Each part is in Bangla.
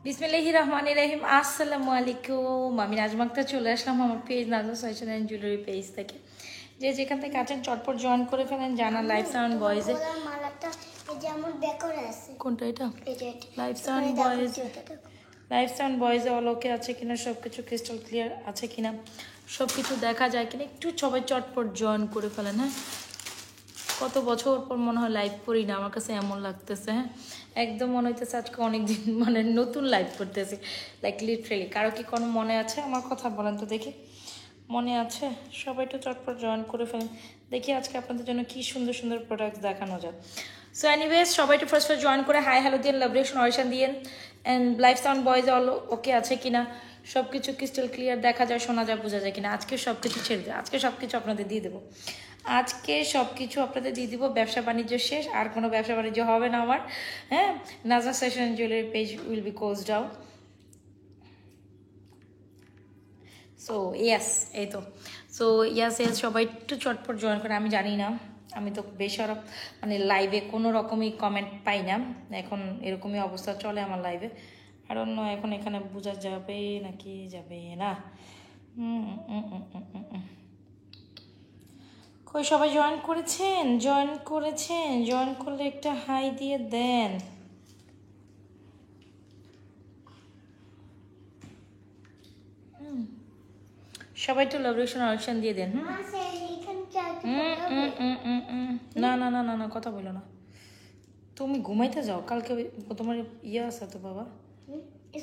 বিসমিল্লাহির রহমানির রহিম। আসসালামু আলাইকুম। আমি নাজমা আক্তার চলে আসলাম আমার page Najma fashion and jewellery page থেকে। যে যেখান থেকে আছেন চটপট জয়েন করে ফেলেন। জানা লাইফ সাউন্ড বয়েজে কোনটা এটা life sound boys, life sound বয়েজে অল ওকে আছে কিনা, সব কিছু ক্রিস্টাল ক্লিয়ার আছে কিনা, সব কিছু দেখা যায় কিনা, একটু সবাই চটপট জয়েন করে ফেলেন। হ্যাঁ, কত বছর পর মনে হয় লাইভ করি না, আমার কাছে এমন লাগতেছে। হ্যাঁ, একদম মনে হইতেছে আজকে অনেকদিন মানে নতুন লাইভ করতেছি, লাইক লিটারেলি। কারো কি কোনো মনে আছে আমার কথা বলেন তো দেখি, মনে আছে? সবাই একটু চটপট জয়েন করে ফেলেন। দেখি আজকে আপনাদের জন্য কি সুন্দর সুন্দর প্রোডাক্টস দেখানো যায়। সো এনিওয়েজ সবাই একটু ফার্স্ট জয়েন করে হাই হ্যালো দিন, লাভ রিয়েকশন অরিশন দিন। And life sound boys all okay আছে কিনা, সব কিছু ক্রিস্টাল ক্লিয়ার দেখা যায়, শোনা যায়, বোঝা যায় কিনা। আজকে সব কিছু ছেড়ে দেয়, আজকে সব কিছু আপনাদের দিয়ে দেবো। আজকে সব কিছু আপনাদের দিয়ে দিব। ব্যবসা বাণিজ্য শেষ, আর কোনো ব্যবসা বাণিজ্য হবে না আমার। হ্যাঁ, Najma fashion and jewellery page will be close down. So yes, এই তো। সো ইয়াস ইয়াস সবাই একটু চটপট জয়েন করে। আমি জানি না, আমি তো বেশরম মানে লাইভে কোনো রকমই কমেন্ট পাই না এখন, এরকমই অবস্থা চলে আমার লাইভে। আর অন্য এখন এখানে বোঝা যাবে নাকি যাবে না। কই সবাই জয়েন করেছেন? জয়েন করেছেন? জয়েন করলে একটা হাই দিয়ে দেন। সবাই একটু লাভ রিয়েকশন অপশন দিয়ে দেন। না না না না না, কথা বলো না। তুমি ঘুমাইতে যাও, কালকে তোমার ইয়ে আছে তো বাবা,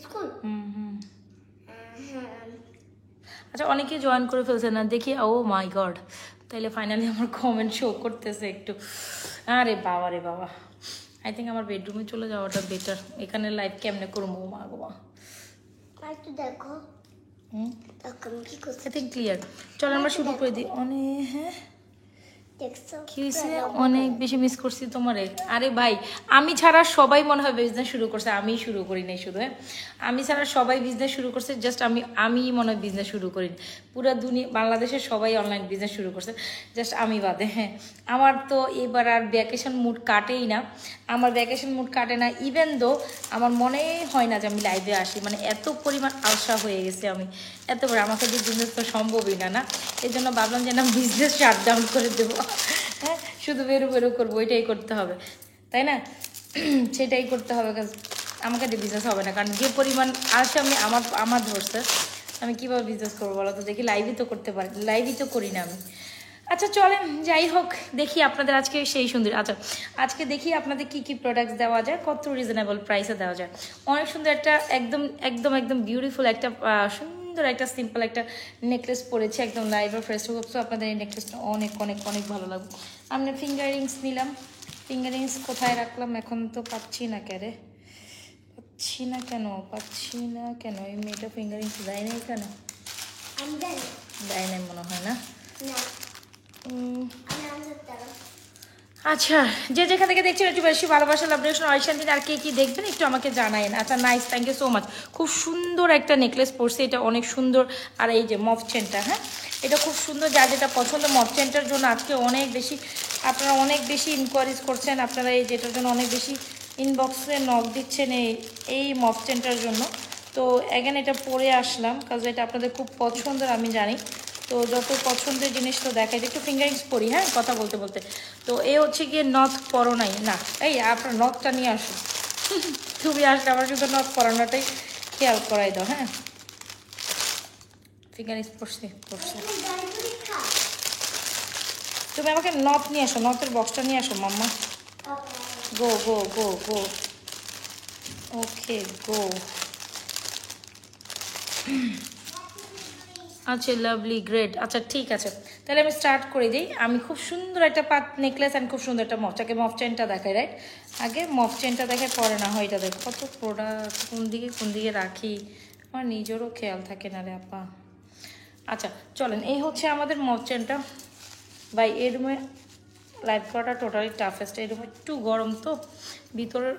স্কুল। আচ্ছা, অনেকে জয়েন করে ফেলছে না দেখি। ও মাই গড, তাইলে ফাইনালি আমার কমেন্ট শো করতেছে একটু। আরে বাবা রে বাবা, আই থিঙ্ক আমার বেডরুমে চলে যাওয়াটা বেটার। এখানে লাইভ কেমনে করবো মা গো মা। দেখো আই থিঙ্ক ক্লিয়ার। চলো আমরা শুরু করে দিই। অনেক হ্যাঁ কি হয়েছে, অনেক বেশি মিস করছি তোমারে। আরে ভাই, আমি ছাড়া সবাই মনে হয় বিজনেস শুরু করছে, আমিই শুরু করি নাই শুধু। হ্যাঁ, আমি ছাড়া সবাই বিজনেস শুরু করছে, জাস্ট আমি মনে হয় বিজনেস শুরু করি। পুরো দুনিয়া বাংলাদেশের সবাই অনলাইন বিজনেস শুরু করছে, জাস্ট আমি বাদে। হ্যাঁ, আমার তো এবার আর ভ্যাকেশন মুড কাটেই না, আমার ভ্যাকেশন মুড কাটে না। ইভেন দো আমার মনেই হয় না যে আমি লাইভে আসি, মানে এত পরিমাণ আলসা হয়ে গেছে আমি। এত বড় আমাকে যে বিজনেস তো সম্ভবই না, না। এই জন্য ভাবলাম যে না, বিজনেস শাটডাউন করে দেবো। হ্যাঁ, শুধু বেরো বেরো করবো, ওইটাই করতে হবে, তাই না? সেটাই করতে হবে, আমাকে দিয়ে বিজনেস হবে না। কারণ যে পরিমাণ আলসা আমি আমার ধরছে, আমি কীভাবে বিজনেস করবো বলো তো দেখি? লাইভই তো করতে পারি, লাইভই তো করি না আমি। আচ্ছা চলেন, যাই হোক, দেখি আপনাদের আজকে সেই সুন্দর। আচ্ছা, আজকে দেখি আপনাদের কি কি প্রোডাক্টস দেওয়া যায়, কত রিজনেবল প্রাইসে দেওয়া যায়। অনেক সুন্দর একটা একদম একদম একদম বিউটিফুল একটা সুন্দর একটা সিম্পল একটা নেকলেস পরেছি, একদম লাইভ ফ্রেশ। সো আপনাদের এই নেকলেসটা অনেক অনেক অনেক ভালো লাগবে। আমি ফিঙ্গার রিংস নিলাম। ফিঙ্গার রিংস কোথায় রাখলাম এখন তো পাচ্ছি না, কেরে পাচ্ছি না কেন, পাচ্ছি না কেন? এই মেয়েটা ফিঙ্গার রিংস দেয় নাই কেন? দেয় নাই মনে হয় না। আচ্ছা, যে যেখান থেকে দেখছেন একটু বেশি ভালোবাসা, লাভ রিয়েকশন অরিশন দিন। আর কে কি দেখবেন একটু আমাকে জানায়েন। আচ্ছা nice, thank you so much. খুব সুন্দর একটা নেকলেস পরছে, এটা অনেক সুন্দর। আর এই যে মফ চেনটা, হ্যাঁ এটা খুব সুন্দর। যা যেটা পছন্দ, মফ চেনটার জন্য আজকে অনেক বেশি আপনারা অনেক বেশি ইনকোয়ারিজ করছেন। আপনারা এই যেটার জন্য অনেক বেশি ইনবক্সে নক দিচ্ছেন এই মফ চেনটার জন্য। তো অ্যাগেন এটা পরে আসলাম, কাজ এটা আপনাদের খুব পছন্দের আমি জানি। তো যত পছন্দের জিনিস তো দেখাই, একটু ফিঙ্গারিংস পরি। হ্যাঁ, কথা বলতে বলতে। তো এ হচ্ছে গিয়ে নথ পরো নাই না, এই আপনার নথটা নিয়ে আসো। তুমি আসলে আমার শুধু নথ পরানোটাই খেয়াল করাই দাও। হ্যাঁ, ফিঙ্গারিংস পড়ছি পড়ছি। তুমি আমাকে নথ নিয়ে আসো, নথের বক্সটা নিয়ে আসো মাম্মা। গো গো গো গো, ওকে গো। আচ্ছা লাভলি, গ্রেট। আচ্ছা ঠিক আছে, তাহলে আমি স্টার্ট করে দিই। আমি খুব সুন্দর একটা পাত নেকলেস অ্যান্ড খুব সুন্দর একটা মফটাকে মফ চেনটা দেখাই, রাইট? আগে মফ চেনটা দেখে পরে না হয় এটা দেখ। কত প্রোডাক্ট কোন দিকে রাখি আমার নিজেরও খেয়াল থাকে না রে আপা। আচ্ছা চলেন, এই হচ্ছে আমাদের মফ চেনটা। ভাই এই রুমে লাইভ করাটা টোটালি টাফেস্ট। এই রুমে একটু গরম তো, ভিতরের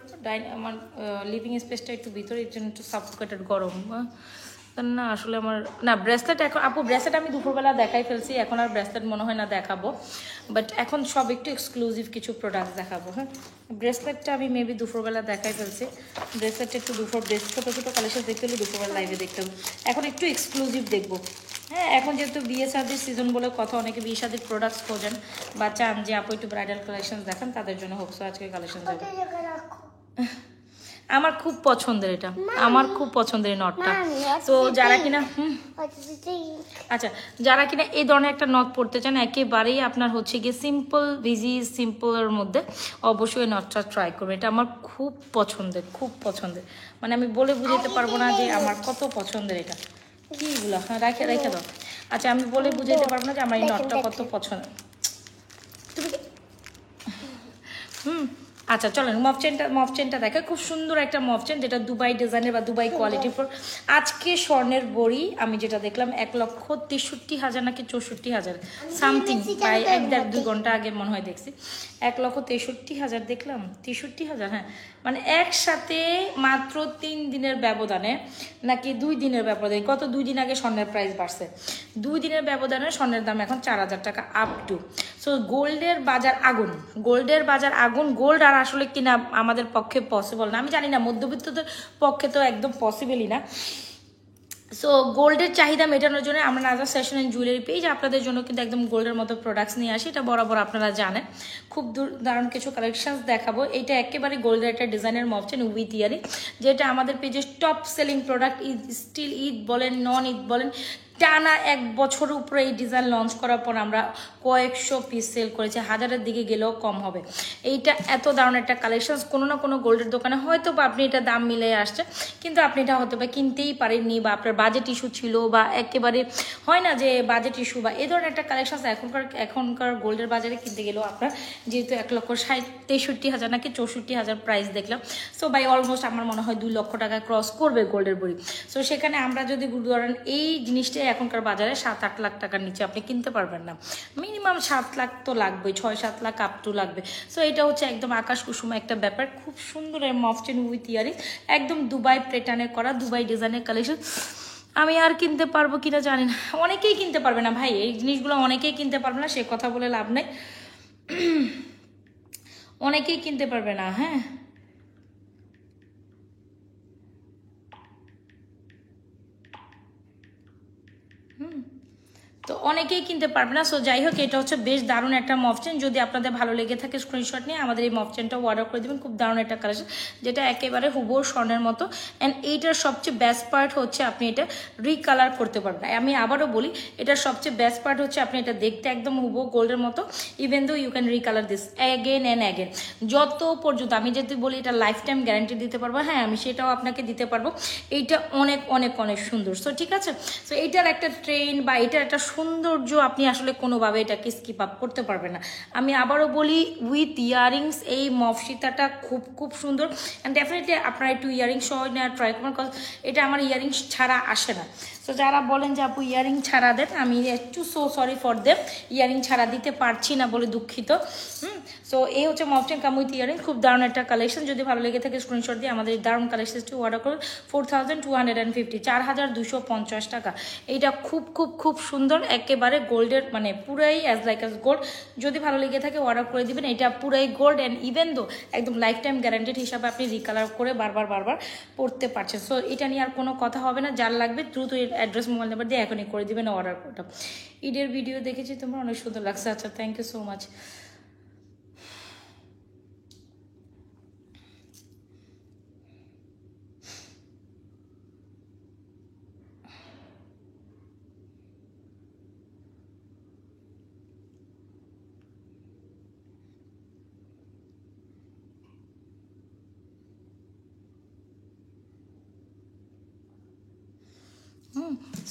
আমার লিভিং স্পেসটা একটু ভিতরে, এর জন্য একটু সাফোকেটেড গরম। না আসলে আমার না ব্রেসলেট এখন আপু ব্রেসলেট আমি দুপুরবেলা দেখাই ফেলছি, এখন আর ব্রেসলেট মনে হয় না দেখাবো, বাট এখন সব একটু এক্সক্লুসিভ কিছু প্রোডাক্ট দেখাবো। হ্যাঁ, ব্রেসলেটটা আমি মেবি দুপুরবেলা দেখাই ফেলছি। ব্রেসলেটটা একটু ছোটো ছোটো কালেকশন দেখতে হলে দুপুরবেলা লাইভে দেখতে হবে, এখন একটু এক্সক্লুসিভ দেখবো। হ্যাঁ, এখন যেহেতু বিয়ে শাদির সিজন বলে কথা, অনেকে বিয়ে শাদির প্রোডাক্টস খোঁজেন বা চান যে আপু একটু ব্রাইডাল কালেকশন দেখান, তাদের জন্য হোক। সো আজকে কালেকশন যাবে। আমার খুব পছন্দের এটা, আমার খুব পছন্দের এই নটটা। তো যারা কিনা আচ্ছা, যারা কিনা এই ধরনের একটা নট পড়তে চান একেবারেই আপনার হচ্ছে গিয়ে সিম্পল বিজি সিম্পলের মধ্যে, অবশ্যই নটটা ট্রাই করবেন। এটা আমার খুব পছন্দের, খুব পছন্দের, মানে আমি বলে বুঝাতে পারবো না যে আমার কত পছন্দের এটা। কিগুলো হ্যাঁ রেখে দাও। আচ্ছা, আমি বলে বুঝাতে পারবো না যে আমার এই নটটা কত পছন্দ। তুমি আচ্ছা চলেন মফ চেনটা দেখে, খুব সুন্দর একটা মফ চেন, যেটা দুবাই ডিজাইনের বা দুবাই কোয়ালিটির। আজকে স্বর্ণের বড়ি আমি যেটা দেখলাম 1,63,000 নাকি 64,000 সামথিং, প্রায় 1-2 ঘন্টা আগে মনে হয় দেখছি। 1,63,000 দেখলাম, 63,000। হ্যাঁ, মানে একসাথে মাত্র 3 দিনের ব্যবধানে নাকি 2 দিনের ব্যবধানে, গত 2 দিন আগে স্বর্ণের প্রাইস বাড়ছে, 2 দিনের ব্যবধানে স্বর্ণের দাম এখন 4,000 টাকা আপ টু। সো গোল্ডের বাজার আগুন, গোল্ডের বাজার আগুন। গোল্ড আর আসলে কিনা আমাদের পক্ষে পসিবল না, আমি জানি না, মধ্যবিত্তদের পক্ষে তো একদম পসিবলই না। সো গোল্ডের চাহিদা মেটানোর জন্য আমরা নাজা ফ্যাশন অ্যান্ড জুয়েলারি পেজ আপনাদের জন্য কিন্তু একদম গোল্ডের মতো প্রোডাক্টস নিয়ে আসি, এটা বরাবর আপনারা জানেন। খুব দারুণ কিছু কালেকশনস দেখাবো। এটা একেবারে গোল্ডের একটা ডিজাইনের মফ চেন উইথ ইয়ারিং, যেটা আমাদের পেজের top selling product. Still Eid বলেন, নন ঈদ বলেন, টানা 1 বছরের উপরে এই ডিজাইন লঞ্চ করার পর আমরা কয়েকশো পিস সেল করেছি, হাজারের দিকে গেলেও কম হবে। এইটা এত দারুণ একটা কালেকশন, কোনো না কোনো গোল্ডের দোকানে হয়তো বা আপনি এটা দাম মিলে আসছে, কিন্তু আপনি এটা হয়তো বা কিনতেই পারেননি, বা আপনার বাজেট ইস্যু ছিল, বা একেবারে হয় না যে বাজেট ইস্যু, বা এই ধরনের একটা কালেকশন এখনকার গোল্ডের বাজারে কিনতে গেলেও আপনার যেহেতু 1,63,000 নাকি 64,000 প্রাইস দেখলাম। সো বাই অলমোস্ট আমার মনে হয় 2 লক্ষ টাকা ক্রস করবে গোল্ডের বড়ি। সো সেখানে আমরা যদি ধরেন এই জিনিসটা এখনকার বাজারে 7-8 লাখ টাকার নিচে আপনি কিনতে পারবেন না, মিনিমাম 7 লাখ তো লাগবে, 6-7 লাখ আপ টু লাগবে। সো এটা হচ্ছে একদম আকাশ কুসুম একটা ব্যাপার, খুব সুন্দর মফ চেন উইথ ইয়ারিং, একদম দুবাই প্যাটার্নে করা, দুবাই ডিজাইনের কালেকশন। আমি আর কিনতে পারবো কিনা জানি না, অনেকেই কিনতে পারবে না ভাই, এই জিনিসগুলো অনেকেই কিনতে পারবে না, সে কথা বলে লাভ নেই, অনেকেই কিনতে পারবে না। হ্যাঁ, তো অনেকেই কিনতে পারবে না। সো যাই হোক, এটা হচ্ছে বেশ দারুণ একটা মফ চেন। যদি আপনাদের ভালো লেগে থাকে স্ক্রিনশট নিয়ে আমাদের এই মফ চেনটা অর্ডার করে দেবেন। খুব দারুণ একটা কালেকশন, যেটা একেবারে হুবহু স্বর্ণের মতো। অ্যান্ড এইটার সবচেয়ে বেস্ট পার্ট হচ্ছে আপনি এটা রিকালার করতে পারবেন। আমি আবারও বলি, এটার সবচেয়ে বেস্ট পার্ট হচ্ছে আপনি এটা দেখতে একদম হুবহু গোল্ডের মতো, even though you can recolour this again and again, যত পর্যন্ত। আমি যদি বলি এটা লাইফ টাইম গ্যারান্টি দিতে পারবো, হ্যাঁ আমি সেটাও আপনাকে দিতে পারবো। এইটা অনেক অনেক অনেক সুন্দর। সো ঠিক আছে, সো এইটার একটা ট্রেন বা এটার একটা সৌন্দর্য আপনি আসলে কোনোভাবে এটাকে স্কিপ আপ করতে পারবেন না। আমি আবারও বলি, উইথ ইয়ারিংস এই মফসিতাটা খুব খুব সুন্দর। অ্যান্ড ডেফিনেটলি আপনারা একটু ইয়ারিংস সহ নেওয়ার ট্রাই করবেন, কজ এটা আমার ইয়ারিংস ছাড়া আসে না। সো যারা বলেন যে আপু ইয়ারিং ছাড়া দেন, আমি একটু so sorry for them, earring ছাড়া দিতে পারছি না বলে দুঃখিত। সো এই হচ্ছে মফ চেন কাম উইথ ইয়ারিং, খুব দারুণ একটা কালেকশন। যদি ভালো লেগে থাকে স্ক্রিনশট দিয়ে আমাদের এই দারুণ কালেকশনটি অর্ডার করুন। 4,250, 4,250 টাকা। এইটা খুব খুব খুব সুন্দর, একেবারে গোল্ডের, মানে পুরাই অ্যাজ লাইক অ্যাজ গোল্ড। যদি ভালো লেগে থাকে অর্ডার করে দিবেন, এটা পুরাই গোল্ড। অ্যান্ড ইভেন দো একদম লাইফ টাইম গ্যারান্টেড হিসাবে আপনি রিকালার করে বারবার পড়তে পারছেন। সো এটা নিয়ে আর কোনো কথা হবে না, যার লাগবে দ্রুত অ্যাড্রেস মোবাইল নাম্বার দিয়ে এখনই করে দিবেন অর্ডার করতে। ঈদের ভিডিও দেখেছি তোমার, অনেক সুন্দর লাগছে। আচ্ছা, thank you so much.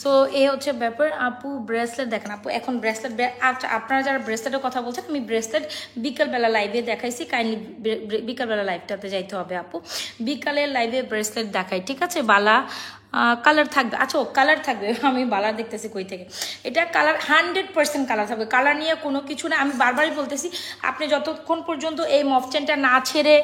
So এই হচ্ছে ব্যাপার। আপু ব্রেসলেট দেখেন, আপু এখন ব্রেসলেট, আচ্ছা আপনারা যারা ব্রেসলেটের কথা বলছেন, আমি ব্রেসলেট বিকালবেলা লাইভে দেখাইছি, কাইন্ডলি বিকালবেলা লাইভটাতে যাইতে হবে আপু, বিকালের লাইভে ব্রেসলেট দেখাই, ঠিক আছে। বালা কালার থাকবে। আচ্ছা কালার থাকবে, আমি বালার দেখতেছি কই থেকে। এটা কালার 100% কালার থাকবে, কালার নিয়ে কোনো কিছু না। আমি বারবারই বলতেছি, আপনি যতক্ষণ পর্যন্ত এই মফ চেনটা না ছেড়ে,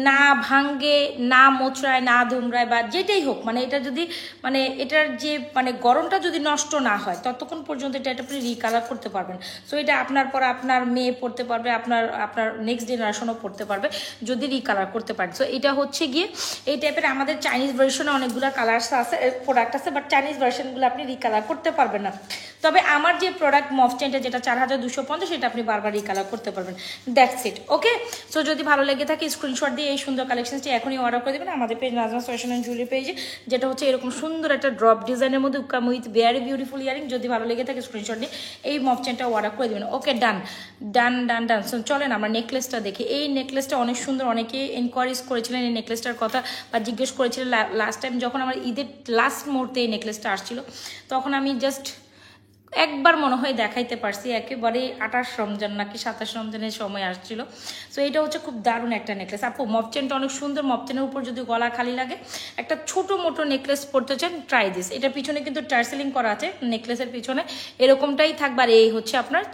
না ভাঙ্গে, না মোচড়ায়, না ধুমরায় বা যেটাই হোক, মানে এটা যদি মানে এটার যে মানে গরমটা যদি নষ্ট না হয় ততক্ষণ পর্যন্ত এটা আপনি রিকালার করতে পারবেন। সো এটা আপনার পর আপনার মেয়ে পড়তে পারবে, আপনার নেক্সট জেনারেশনও পড়তে পারবে যদি রিকালার করতে পারেন। সো এটা হচ্ছে গিয়ে এই টাইপের আমাদের চাইনিজ ভার্সনে অনেকগুলো কালার আছে, প্রোডাক্ট আছে, বাট চাইনিজ ভার্সনগুলো আপনি রিকালার করতে পারবেন না। তবে আমার যে প্রোডাক্ট মফ চেনটা যেটা 4250, সেটা আপনি বারবার রিকালার করতে পারবেন। That's it. ওকে, সো যদি ভালো লেগে থাকে স্ক্রিনশট দিয়ে এই সুন্দর কালেকশনটি এখনই অর্ডার করে দেবেন আমাদের page Najma's fashion and jewellery পেজে, যেটা হচ্ছে এরকম সুন্দর একটা ড্রপ ডিজাইনের মধ্যে come with very beautiful earring. যদি ভালো লেগে থাকে স্ক্রিনশট দিয়ে এই মফ চেনটা অর্ডার করে দেবেন। ওকে, ডান ডান ডান ডান। সো চলেন আমরা নেকলেসটা দেখি। এই নেকলেসটা অনেক সুন্দর, অনেকে এনকোয়ারিজ করেছিলেন এই নেকলেসটার কথা বা জিজ্ঞেস করেছিলেন লাস্ট টাইম যখন আমার ঈদের লাস্ট মুহূর্তে এই নেকলেসটা আসছিল, তখন আমি জাস্ট একবার মনে হয় দেখাইতে পারছি, একেবারে 28 রমজান নাকি 27 রমজানের সময় আসছিল। সো এটা হচ্ছে খুব দারুণ একটা নেকলেস। আপু মফ চেনটা অনেক সুন্দর, মফ চেনের উপর যদি গলা খালি লাগে একটা ছোট মোটো নেকলেস পরতে চান, ট্রাই দিস। এটা পিছনে কিন্তু টার্সেলিং করা আছে নেকলেসের পিছনে, এরকমটাই থাকবে। আর এই হচ্ছে আপনার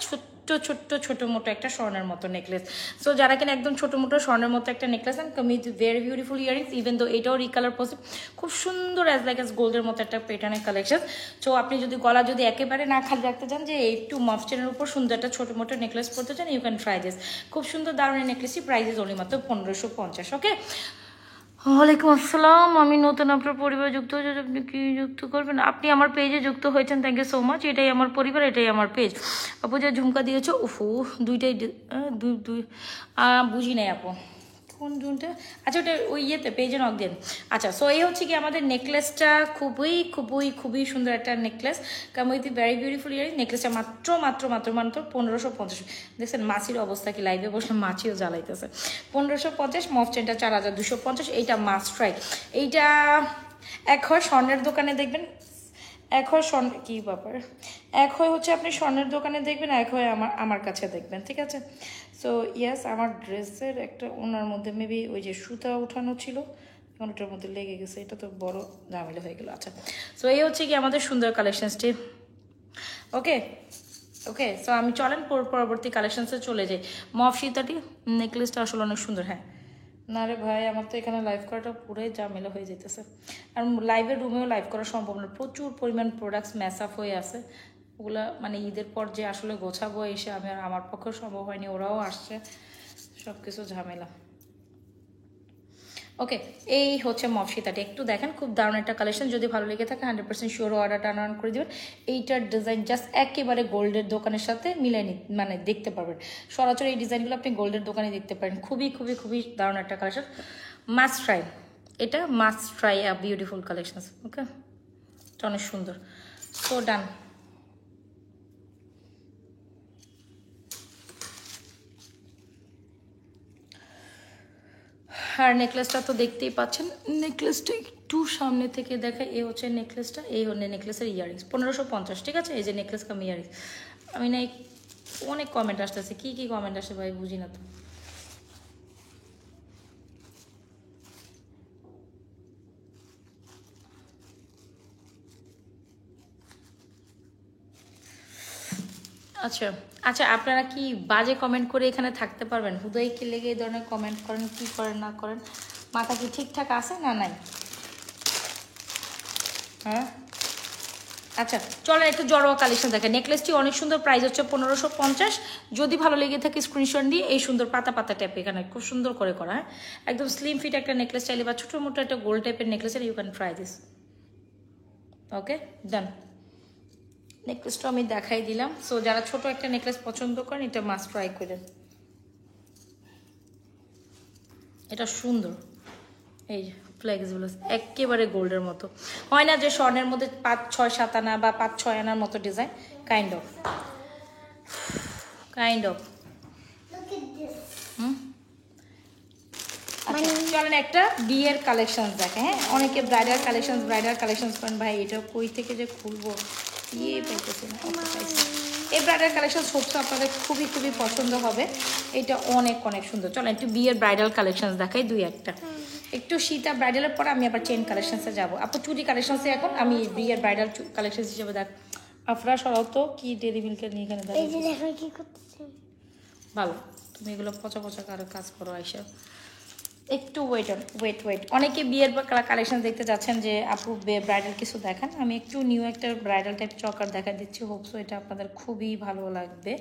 ছোট মোটো একটা স্বর্ণের মতো নেকলেস। সো যারা কিনা একদম ছোট মোটো স্বর্ণের মতো একটা necklace and come with very beautiful earrings, even though এটাও রিকালার পসিবল, খুব সুন্দর অ্যাজ লাইক অ্যাজ গোল্ডের মতো একটা প্যাটার্নের কালেকশন। সো আপনি যদি গলা যদি একেবারে না খালি রাখতে চান, যে একটু মফ চেনের উপর সুন্দর একটা ছোটো মোটো নেকলেস পরতে চান, ইউ ক্যান ট্রাই দিস। খুব সুন্দর দারুণ নেকলেসই, প্রাইস অনলি মাত্র 1550। ওকে, ওয়ালাইকুম আসসালাম, আমি নতুন আপনার পরিবারে যুক্ত হয়েছে, আপনি কি যুক্ত করবেন? আপনি আমার পেজে যুক্ত হয়েছেন, থ্যাংক ইউ সো মাচ। এটাই আমার পরিবার, এটাই আমার পেজ। আপু যে ঝুমকা দিয়েছো, উফু দুইটাই দুই বুঝি নাই আপু কোন জুনটা। আচ্ছা ওটা ওই ইয়েতে পেজে নক দেন। আচ্ছা, সো এই হচ্ছে কি আমাদের নেকলেসটা খুবই সুন্দর একটা necklace, come with very beautiful earring. নেকলেসটা মাত্র 1550। দেখছেন মাছির অবস্থা কি, লাইভে বসে মাছিও জ্বালাইতেছে। 1550, মফ চেনটা 4250। এইটা মাস্ট ট্রাই। এইটা এক হয় স্বর্ণের দোকানে দেখবেন, এক হয় স্বর্ণ কী ব্যাপার, এক হয় হচ্ছে আপনি স্বর্ণের দোকানে দেখবেন, এক হয় আমার কাছে দেখবেন, ঠিক আছে? সো ইয়াস, আমার ড্রেসের একটা ওনার মধ্যে মেবি ওই যে সুতা উঠানো ছিল, এখন ওটার মধ্যে লেগে গেছে, এটা তো বড় ঝামেলা হয়ে গেল। আচ্ছা, সো এই হচ্ছে কি আমাদের সুন্দর কালেকশনসটি। ওকে ওকে, সো আমি চলেন পরবর্তী কালেকশনসে চলে যাই। মফ সীতাটি নেকলেসটা আসলে অনেক সুন্দর। হ্যাঁ না রে ভাই, আমার তো এখানে লাইভ করাটা পুরোই ঝামেলা হয়ে যেতেছে, আর লাইভের রুমেও লাইভ করা সম্ভব না, প্রচুর পরিমাণ প্রোডাক্টস ম্যাচ আপ হয়ে আছে। ওগুলা মানে ঈদের পর যে আসলে গোছাবো এসে আমার পক্ষেও সম্ভব হয়নি, ওরাও আসছে, সব কিছু ঝামেলা। ওকে, এই হচ্ছে মফ সীতাটি, একটু দেখেন, খুব দারুণ একটা কালেকশন। যদি ভালো লেগে থাকে 100% শিওর অর্ডারটা টার্ন করে দেবেন। এইটার ডিজাইন জাস্ট একেবারে গোল্ডের দোকানের সাথে মিলাই মানে দেখতে পারবেন, সরাসরি এই ডিজাইনগুলো আপনি গোল্ডের দোকানে দেখতে পারেন। খুবই দারুণ একটা কালেকশন, মাস্ট ট্রাই। এটা must try a beautiful collection. Okay, এটা অনেক সুন্দর। সো ডান। আর নেকলেসটা তো দেখতেই পাচ্ছেন, নেকলেসটা একটু সামনে থেকে দেখায়। এই হচ্ছে নেকলেসটা, এই হচ্ছে নেকলেসের ইয়ারিংস 1550, ঠিক আছে? এই যে নেকলেস কাম ইয়ারিংস। আমি না অনেক কমেন্ট আসতেছে, কি কমেন্ট আসে ভাই বুঝি না তো। আচ্ছা, আপনারা কি বাজে কমেন্ট করে এখানে থাকতে পারবেন? হুদয় কি লেগে এই ধরনের কমেন্ট করেন, কি করেন না করেন? মাথা কি ঠিকঠাক আছে না নাই? হ্যাঁ, আচ্ছা চলেন একটু জড়োয়া কালেকশন দেখেন। নেকলেসটি অনেক সুন্দর, প্রাইস হচ্ছে 1550। যদি ভালো লেগে থাকে স্ক্রিনশট দিয়ে এই সুন্দর পাতা টাইপ এখানে খুব সুন্দর করে করা। হ্যাঁ, একদম স্লিম ফিট একটা নেকলেস চাইলে বা ছোটো মোটো একটা গোল্ড টাইপের necklace, you can try this. Okay, done. নেকলেসটা আমি দেখাই দিলাম। সো যারা ছোট একটা নেকলেস পছন্দ করেন, এটা মাস্ট ট্রাই করেন। এটা সুন্দর, এই যে ফ্লেক্সিবল, একেবারে গোল্ডের মতো। হয় না যে স্বর্ণের মধ্যে 5, 6, 7 আনা বা 5, 6 আনার মতো ডিজাইন, কাইন্ড অফ আচ্ছা চলেন একটা বিয়ের কালেকশন দেখে। হ্যাঁ, অনেকে ব্রাইডাল কালেকশন করেন, ভাই এটা কই থেকে যে খুলবো ইয়ে পাইতেছি না। এই ব্রাইডাল কালেকশন হোপস আপনাদের খুবই পছন্দ হবে। এটা অনেক সুন্দর। চলেন একটু বিয়ের ব্রাইডাল কালেকশন দেখাই, 2 একটা। একটু সীতা ব্রাইডালের পরে আমি আবার চেন কালেকশনসে যাবো। আপু চুরি কালেকশনসে এখন আমি বিয়ের ব্রাইডাল কালেকশন হিসেবে দেখ আফরা সরাও তো কি ডেরি মিল্কের নিয়ে এখানে ভালো, তুমি এগুলো পচা পচা কাজ করো আইসা। একটু ওয়েট অনেকে বিয়ের কালেকশন দেখতে যাচ্ছেন যে আপু ব্রাইডাল কিছু দেখান, আমি একটু নিউ একটা ব্রাইডাল টাইপ চকার দেখা দিচ্ছি। হোপসো এটা আপনাদের খুবই ভালো লাগবে।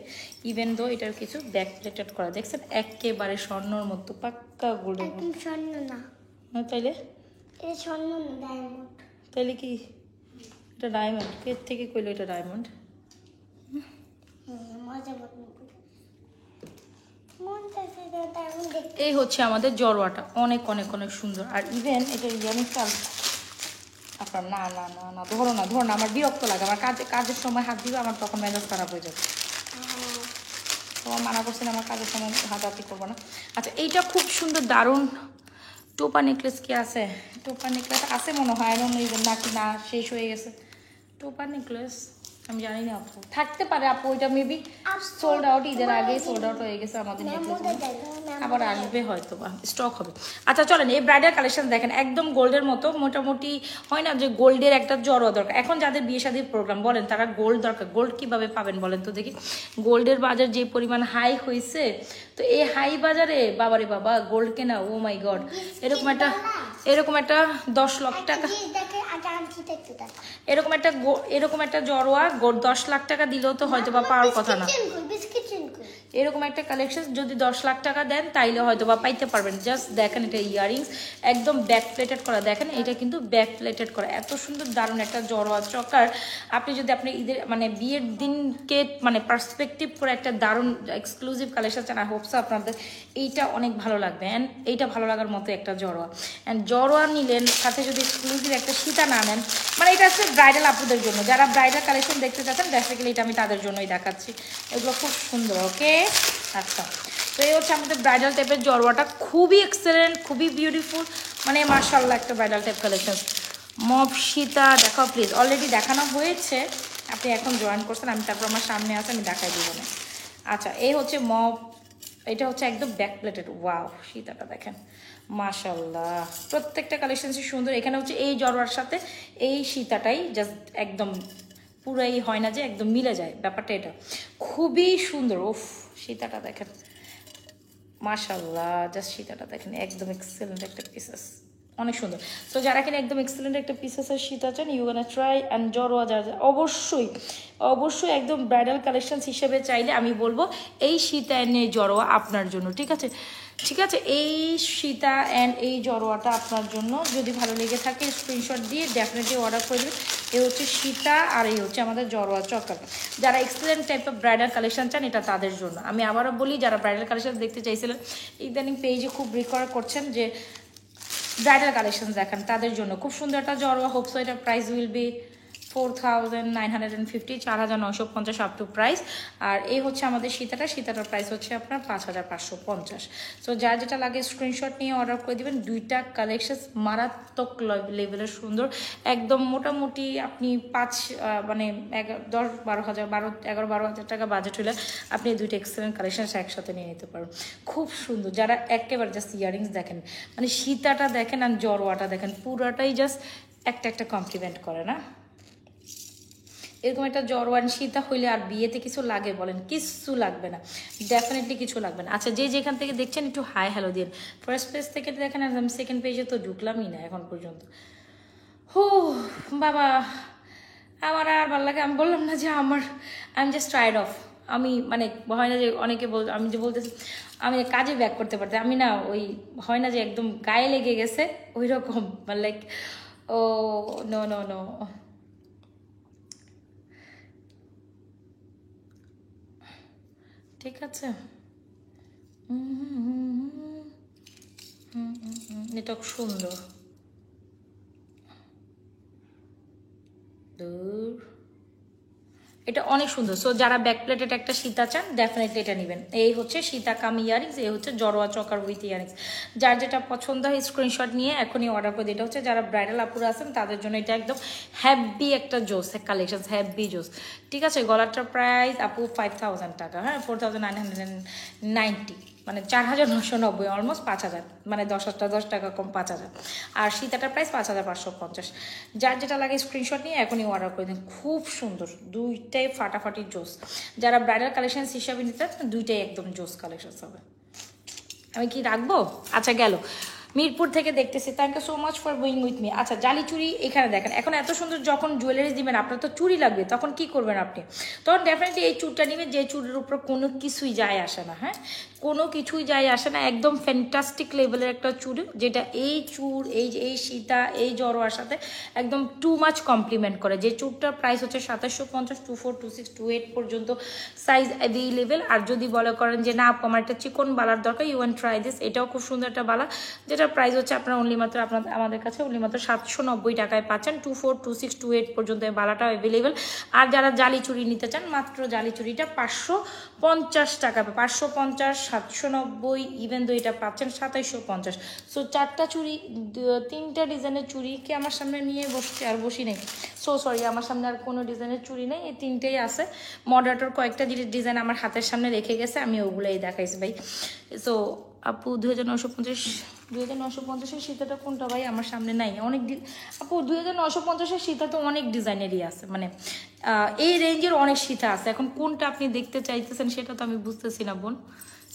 ইভেন দো এটার কিছু ব্যাক প্লেটেড করা, দেখছেন একেবারে স্বর্ণর মতো পাক্কা গোল্ডেন। স্বর্ণ না তাইলে এটা স্বর্ণ না, ডায়মন্ড। তাইলে কি এটা ডায়মন্ড? কে থেকে কইলো এটা ডায়মন্ড? এই হচ্ছে আমাদের জড়োয়াটা, অনেক অনেক অনেক সুন্দর। আর ইভেন এটা ইয়ারিংসটা আপনার না না না না ধরো না আমার বিরক্ত লাগে, আমার কাজের সময় হাত দিবে আমার তখন মেজাজ খারাপ হয়ে যাবে। তোমার মানা করছেন আমার কাজের সময় হাতাহাতি করবো না। আচ্ছা এইটা খুব সুন্দর দারুণ টোপা নেকলেস কি আছে? টোপা নেকলেস আছে মনে হয়, নাকি না শেষ হয়ে গেছে টোপা নেকলেস, আমি জানি না আপু, থাকতে পারে আপু। ওইটা মেবি সোল্ড আউট, ঈদের আগে সোল্ড আউট হয়ে গেছে আমাদের নেকলেস, আবার আসবে হয়তো বা স্টক হবে। আচ্ছা চলেন এই ব্রাইডাল কালেকশন দেখেন, একদম গোল্ডের মতো মোটামুটি হয় না যে গোল্ডের একটা জড়ো দরকার। এখন যাদের বিয়ে শাদীর প্রোগ্রাম বলেন তারা গোল্ড দরকার, গোল্ড কিভাবে পাবেন বলেন তো দেখি? গোল্ডের বাজার যে পরিমাণ হাই হয়েছে, তো এই হাই বাজারে বাবারে বাবা গোল্ড কেনা, ও মাই গড, এরকম একটা 10 লাখ টাকা, এরকম একটা জড়োয়া 10 লাখ টাকা দিলেও তো হয়তো বা পাওয়ার কথা না। এরকম একটা কালেকশন যদি 10 লাখ টাকা দেন তাইলে হয়তো বা পাইতে পারবেন। জাস্ট দেখেন এটা ইয়ারিংস একদম ব্যাক প্লেটেড করা, দেখেন এটা কিন্তু ব্যাক প্লেটেড করা, এত সুন্দর দারুণ একটা জড়োয়া চকার। আপনি যদি আপনি ঈদের মানে বিয়ের দিনকে মানে পার্সপেক্টিভ করে একটা দারুণ এক্সক্লুসিভ কালেকশন চান, আই হোপস আপনাদের এইটা অনেক ভালো লাগবে। অ্যান্ড এইটা ভালো লাগার মতো একটা জড়োয়া, অ্যান্ড জড়োয়া নিলেন সাথে যদি এক্সক্লুসিভ একটা সীতা না নেন, মানে এটা হচ্ছে ব্রাইডাল আপুদের জন্য, যারা ব্রাইডাল কালেকশন দেখতে চাচ্ছেন বেসিক্যালি এটা আমি তাদের জন্যই দেখাচ্ছি। এগুলো খুব সুন্দর। ওকে আচ্ছা, তো এই হচ্ছে আমাদের ব্রাইডাল টাইপের জড়োয়াটা, খুবই এক্সেলেন্ট, খুবই বিউটিফুল, মানে মাশাআল্লাহ একটা bridal type collection. Mob Sita দেখাও প্লিজ, অলরেডি দেখানো হয়েছে, আপনি এখন জয়েন করছেন, আমি তারপর আমার সামনে আছে আমি দেখাই দিব না। আচ্ছা এই হচ্ছে মব, এটা হচ্ছে একদম ব্যাক প্লেটেড। ওয়াও সীতাটা দেখেন মাশাআল্লাহ, প্রত্যেকটা কালেকশন সুন্দর। এখানে হচ্ছে এই জড়োয়ার সাথে এই সীতাটাই জাস্ট একদম পুরাই হয় না যে একদম মিলে যায় ব্যাপারটা, এটা খুবই সুন্দর। ওফ সীতাটা দেখেন মাশাআল্লাহ, জাস্ট সীতাটা দেখেন একদম এক্সেলেন্ট একটা পিসেস, অনেক সুন্দর। তো যারা কিনা একদম এক্সেলেন্ট একটা পিসেসের সীতা চান, ইউ গোনা ট্রাই। অ্যান্ড জড়োয়া যারা অবশ্যই একদম ব্রাইডাল কালেকশন হিসেবে চাইলে আমি বলবো এই সীতা এনে জড়োয়া আপনার জন্য, ঠিক আছে? এই সীতা অ্যান্ড এই জড়োয়াটা আপনার জন্য, যদি ভালো লেগে থাকে স্ক্রিনশট দিয়ে ডেফিনেটলি অর্ডার করে দেবেন। এই হচ্ছে সীতা আর এই হচ্ছে আমাদের জড়োয়া চক্কাটা। যারা excellent type of bridal collection চান এটা তাদের জন্য। আমি আবারও বলি, যারা ব্রাইডাল কালেকশন দেখতে চাইছিলেন, ইদানিং পেজে খুব রিকোয়ার করছেন যে ব্রাইডাল কালেকশন দেখান, তাদের জন্য খুব সুন্দর একটা জড়োয়া। হোপসো এটা price will be 4950, 4950 up to price. আর এই হচ্ছে আমাদের সীতাটার প্রাইস হচ্ছে আপনার 5550। সো যার যেটা লাগে স্ক্রিনশট নিয়ে অর্ডার করে দিবেন। দুইটা কালেকশন মারাত্মক লেভেলের সুন্দর, একদম মোটামুটি আপনি 11,000 টাকা বাজেট হলে আপনি দুইটা এক্সেলেন্ট কালেকশন একসাথে নিয়ে নিতে পারবেন। খুব সুন্দর, যারা একেবারে জাস্ট ইয়ারিংস দেখেন, মানে সীতাটা দেখেন আর জড়োয়াটা দেখেন, পুরোটাই জাস্ট একটা কমপ্লিমেন্ট করে না? এরকম একটা জড়োয়ান সীতা হইলে আর বিয়েতে কিছু লাগে বলেন? কিছু লাগবে না, ডেফিনেটলি কিছু লাগবে না। আচ্ছা যেখান থেকে দেখছেন একটু হাই হ্যালো দিন। ফার্স্ট পেজ থেকে দেখেন, আমি সেকেন্ড পেজে তো ঢুকলামই না এখন পর্যন্ত। বাবা আমার আর ভালো লাগে, আমি বললাম না যে I am just tired of. আমি মানে হয় না যে অনেকে আমি যে বলতেছি আমি কাজে ব্যাক করতে পারতাম, আমি না ওই হয় না যে একদম গায়ে লেগে গেছে ওই রকম, লাইক ও নো ঠিক আছে। এটা সুন্দর, এটা অনেক সুন্দর। সো যারা ব্যাক প্লেটেড একটা সীতা চান ডেফিনেটলি এটা নেবেন। এই হচ্ছে সীতা কাম ইয়ারিংস, এই হচ্ছে জড়োয়া চকার উইথ ইয়ারিংস। যার যেটা পছন্দ হয় স্ক্রিনশট নিয়ে এখনই অর্ডার করে দিই। এটা হচ্ছে যারা ব্রাইডাল আপুরা আছেন তাদের জন্য এটা একদম হ্যাভি একটা জোস কালেকশন, হ্যাভি জোস। ঠিক আছে, গলাটার প্রাইস আপু 5000 টাকা, হ্যাঁ 4990। মানে 4,990, অলমোস্ট 5,000, মানে 10 টাকা কম 5,000। আর সীতাটার প্রাইস 5,550। যার যেটা লাগে স্ক্রিনশট নিয়ে এখনই অর্ডার করে দিন। খুব সুন্দর, দুইটাই ফাটাফাটি জোস। যারা ব্রাইডাল কালেকশন হিসাবে নিতে চান দুইটাই একদম জোস কালেকশন হবে। আমি কি রাখবো? আচ্ছা গেল, মিরপুর থেকে দেখতেছি, thank you so much for going with me. আচ্ছা জালি চুড়ি এখানে দেখেন, এখন এত সুন্দর যখন জুয়েলারি দিবেন আপনার তো চুড়ি লাগবে, তখন কি করবেন আপনি? তখন ডেফিনেটলি এই চুড়টা নেবেন যে চুড়ির উপর কোনো কিছুই যায় আসে না। হ্যাঁ, কোনো কিছুই যায় আসে না, একদম ফ্যান্টাস্টিক লেভেলের একটা চুড়ি, যেটা এই চুড় এই সীতা এই জড়োয়ার সাথে একদম টু মাচ কমপ্লিমেন্ট করে। যে চুড়টার প্রাইস হচ্ছে 2750, 24, 26, 28 পর্যন্ত সাইজ অ্যাভেলেবেল। আর যদি বলে করেন যে না আমার একটা চিকন বালার দরকার, ইউ ওয়ান ট্রাই দিস, এটাও খুব সুন্দর একটা বালা, যেটা প্রাইস হচ্ছে আপনার অনলি মাত্র আমাদের কাছে অনলি মাত্র 790 টাকায় পাচ্ছেন। 24, 26, 28 পর্যন্ত এই বালাটাও অ্যাভেলেবেল। আর যারা জালি চুড়ি নিতে চান, মাত্র জালি চুড়িটা 550 টাকা, 550, 790, ইভেন দো এটা পাচ্ছেন 2750। সো 4টা চুড়ি, 3টা ডিজাইনের চুড়িকে আমার সামনে নিয়ে বসছি, আর বসি নেই। সো সরি, আমার সামনে আর কোনো ডিজাইনের চুড়ি নেই, এই 3টেই আছে। মডারেটর কয়েকটা ডিজাইন আমার হাতের সামনে রেখে গেছে, আমি ওগুলোই দেখাইছি ভাই। সো আপু 2950 সীতাটা কোনটা ভাই? আমার সামনে নাই, অনেক আপু 2950 সীতা তো অনেক ডিজাইনেরই আছে, মানে এই রেঞ্জের অনেক সীতা আছে। এখন কোনটা আপনি দেখতে চাইতেছেন সেটা তো আমি বুঝতেছি না বোন,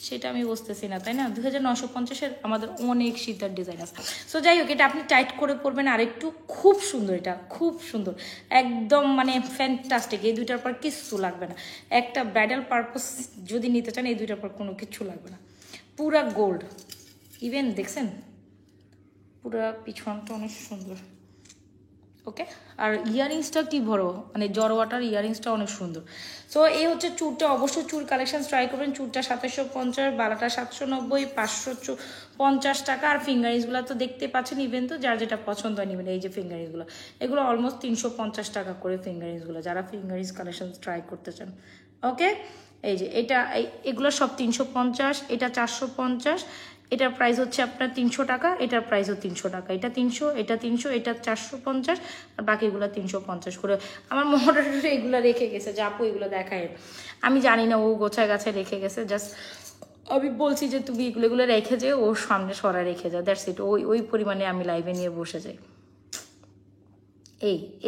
সেটা আমি বুঝতেছি না, তাই না? 2950 আমাদের অনেক সীতার ডিজাইন আছে। সো যাই হোক, এটা আপনি টাইট করে পরবেন আর একটু, খুব সুন্দর, এটা খুব সুন্দর, একদম মানে ফ্যান্টাস্টিক। এই দুইটার পর কিচ্ছু লাগবে না, একটা ব্রাইডাল পারপাস যদি নিতে চান এই দুইটার পর কোনো কিছু লাগবে না। পুরা গোল্ড, ইভেন দেখছেন পুরা পিছনটা অনেক সুন্দর। ওকে, আর ইয়ারিংসটা কি বড়, মানে জড়োয়াটার ইয়ারিংসটা অনেক সুন্দর। সো এই হচ্ছে চুড়টা, অবশ্যই চুড় কালেকশন ট্রাই করবেন। চুড়টা 2750, বালাটা 790, 550 টাকা। আর ফিঙ্গারিংসগুলো তো দেখতে পাচ্ছেন, ইভেন তো যার যেটা পছন্দ হয় নেবেন। এই যে ফিঙ্গারিংসগুলো, এগুলো অলমোস্ট 350 টাকা করে ফিঙ্গারিংসগুলো, যারা ফিঙ্গারিংস কালেকশন ট্রাই করতে চান। ওকে, এই যে এগুলো সব 350, এটা 450, এটার প্রাইস হচ্ছে আপনার 300 টাকা, এটার প্রাইসও 300 টাকা, এটা 300, এটা 300, এটা 450, আর বাকিগুলো 350 করে। আমার মডারেটর এগুলো রেখে গেছে যে আপু এগুলো দেখায়, আমি জানি না, ও গোছায় গাছে রেখে গেছে। জাস্ট আমি বলছি যে তুমি এগুলো রেখে যে ওর সামনে সরা রেখে যাও, দ্যাটস ইট। ওই পরিমাণে আমি লাইভে নিয়ে বসে যাই।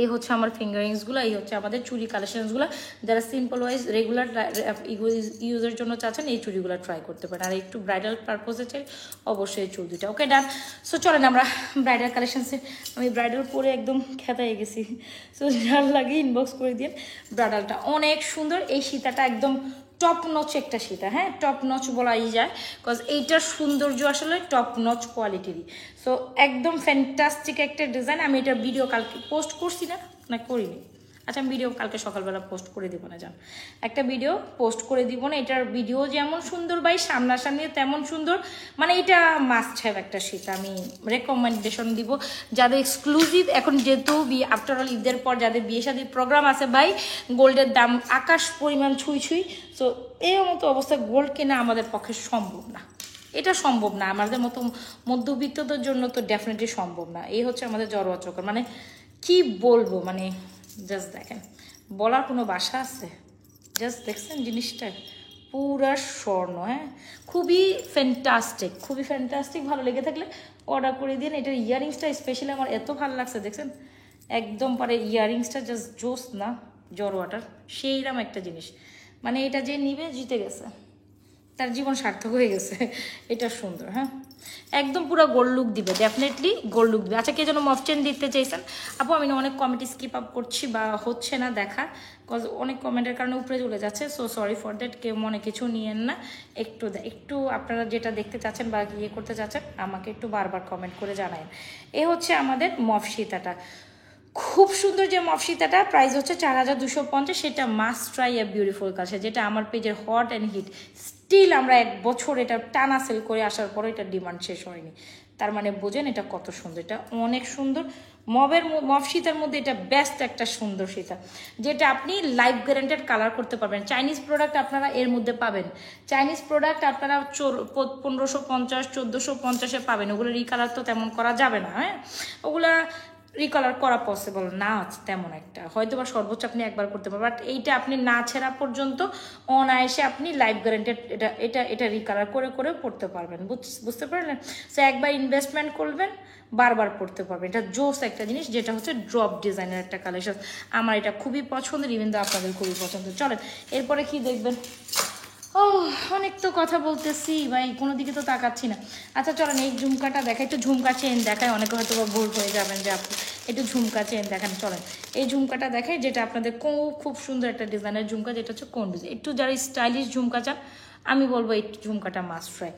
এই হচ্ছে আমার ফিঙ্গারিংসগুলো, এই হচ্ছে আমাদের চুড়ি কালেকশনসগুলো। যারা সিম্পল ওয়াইজ রেগুলার ইউজের জন্য চাচ্ছেন এই চুড়িগুলো ট্রাই করতে পারেন। আর একটু ব্রাইডাল পারপোজে চাই অবশ্যই এই চুড়ি দুটা। ওকে ডান। সো চলেন আমরা ব্রাইডাল কালেকশনসে, আমি ব্রাইডাল পরে একদম খেতায় গেছি। সো যার লাগে ইনবক্স করে দিন। ব্রাইডালটা অনেক সুন্দর, এই সীতাটা একদম টপ নচ একটা সীতা। হ্যাঁ, টপ নচ বলাই যায়, বিকজ এইটার সৌন্দর্য আসলে টপ নচ কোয়ালিটিরই। সো একদম ফ্যান্টাস্টিক একটা ডিজাইন। আমি এটার ভিডিও কালকে পোস্ট করছি না করিনি? আচ্ছা, আমি ভিডিও কালকে সকালবেলা পোস্ট করে দিব না, জান, একটা ভিডিও পোস্ট করে দিব না। এটার ভিডিও যেমন সুন্দর ভাই, সামনাসামনি তেমন সুন্দর, মানে এটা মাস্ট হ্যাভ একটা সীতা। আমি রেকমেন্ডেশন দিব যাদের এক্সক্লুসিভ, এখন যেহেতু আফটার অল ঈদের পর যাদের বিয়ে শাদীর প্রোগ্রাম আছে ভাই, গোল্ডের দাম আকাশ পরিমাণ ছুঁই। সো এই মতো অবস্থায় গোল্ড কেনা আমাদের পক্ষে সম্ভব না, এটা সম্ভব না, আমাদের মতো মধ্যবিত্তদের জন্য তো ডেফিনেটলি সম্ভব না। এই হচ্ছে আমাদের জড়োয়া চক্কর, মানে কি বলবো, মানে জাস্ট দেখেন, বলার কোনো ভাষা আছে? জাস্ট দেখছেন জিনিসটা, পুরা স্বর্ণ। হ্যাঁ, খুবই ফ্যান্টাস্টিক। ভালো লেগে থাকলে অর্ডার করে দিন। এটার ইয়ারিংসটা স্পেশালি আমার এত ভালো লাগছে, দেখছেন একদম পারে ইয়ারিংসটা জাস্ট জোস না, জড়োয়াটার সেইরকম একটা জিনিস, মানে এটা যে নিবে জিতে গেছে, তার জীবন সার্থক হয়ে গেছে। এটা সুন্দর। হ্যাঁ, একদম পুরো গোল্ড লুক দিবে, ডেফিনেটলি গোল্ড লুক দিবে। আচ্ছা, কে যেন মফ চেন দিতে চাইছেন আপু? আমি অনেক কমেন্ট স্কিপ আপ করছি বা হচ্ছে না দেখা, বিকজ অনেক কমেন্টের কারণে উপরে চলে যাচ্ছে। সো সরি ফর দ্যাট, কেউ মনে কিছু নিয়েন না। একটু আপনারা যেটা দেখতে চাচ্ছেন বা ইয়ে করতে চাচ্ছেন আমাকে একটু বারবার কমেন্ট করে জানাবেন। এ হচ্ছে আমাদের মফ সীতাটা, খুব সুন্দর যে মফ সীতাটা, প্রাইস হচ্ছে 4250। সেটা মাস্ট ট্রাই এ বিউটিফুল কাছে, যেটা আমার পেজের হট অ্যান্ড হিট। স্টিল আমরা 1 বছর এটা টানা সেল করে আসার পরও এটার ডিমান্ড শেষ হয়নি। তার মানে বোঝেন এটা কত সুন্দর, এটা অনেক সুন্দর। মফ সীতার মধ্যে এটা বেস্ট একটা সুন্দর সীতা, যেটা আপনি লাইফ গ্যারান্টেড কালার করতে পারবেন। চাইনিজ প্রোডাক্ট আপনারা এর মধ্যে পাবেন, চাইনিজ প্রোডাক্ট আপনারা 1550, 1450-এ পাবেন। ওগুলো রিকালার তো তেমন করা যাবে না। হ্যাঁ, ওগুলা রিকালার করা পসিবল না তেমন একটা, হয়তো বা সর্বোচ্চ আপনি একবার করতে পারবেন, বাট এইটা আপনি না ছেঁড়া পর্যন্ত অনায়াসে আপনি লাইফ গ্যারান্টেড এটা রিকালার করে করে পড়তে পারবেন। বুঝতে পারলেন? সো একবার ইনভেস্টমেন্ট করবেন, বারবার পড়তে পারবেন। এটা জোস একটা জিনিস, যেটা হচ্ছে ড্রপ ডিজাইনের একটা কালেকশন। আমার এটা খুবই পছন্দের, ইভেন তো আপনাদের খুবই পছন্দের। চলেন এরপরে কি দেখবেন। ও অনেক তো কথা বলতেছি ভাই, কোনো দিকে তো তাকাচ্ছি না। আচ্ছা চলেন এই ঝুমকাটা দেখাই, একটু ঝুমকা চেন দেখায়, অনেকে হয়তো বা ভোর হয়ে যাবেন যে আপনি একটু ঝুমকা চেন দেখান। চলেন এই ঝুমকাটা দেখাই, যেটা আপনাদের খুব সুন্দর একটা ডিজাইনের ঝুমকা, যেটা হচ্ছে কোন ডিজাইন। একটু যারা স্টাইলিশ ঝুমকা চান আমি বলবো এই ঝুমকাটা মাস্ট ট্রাই।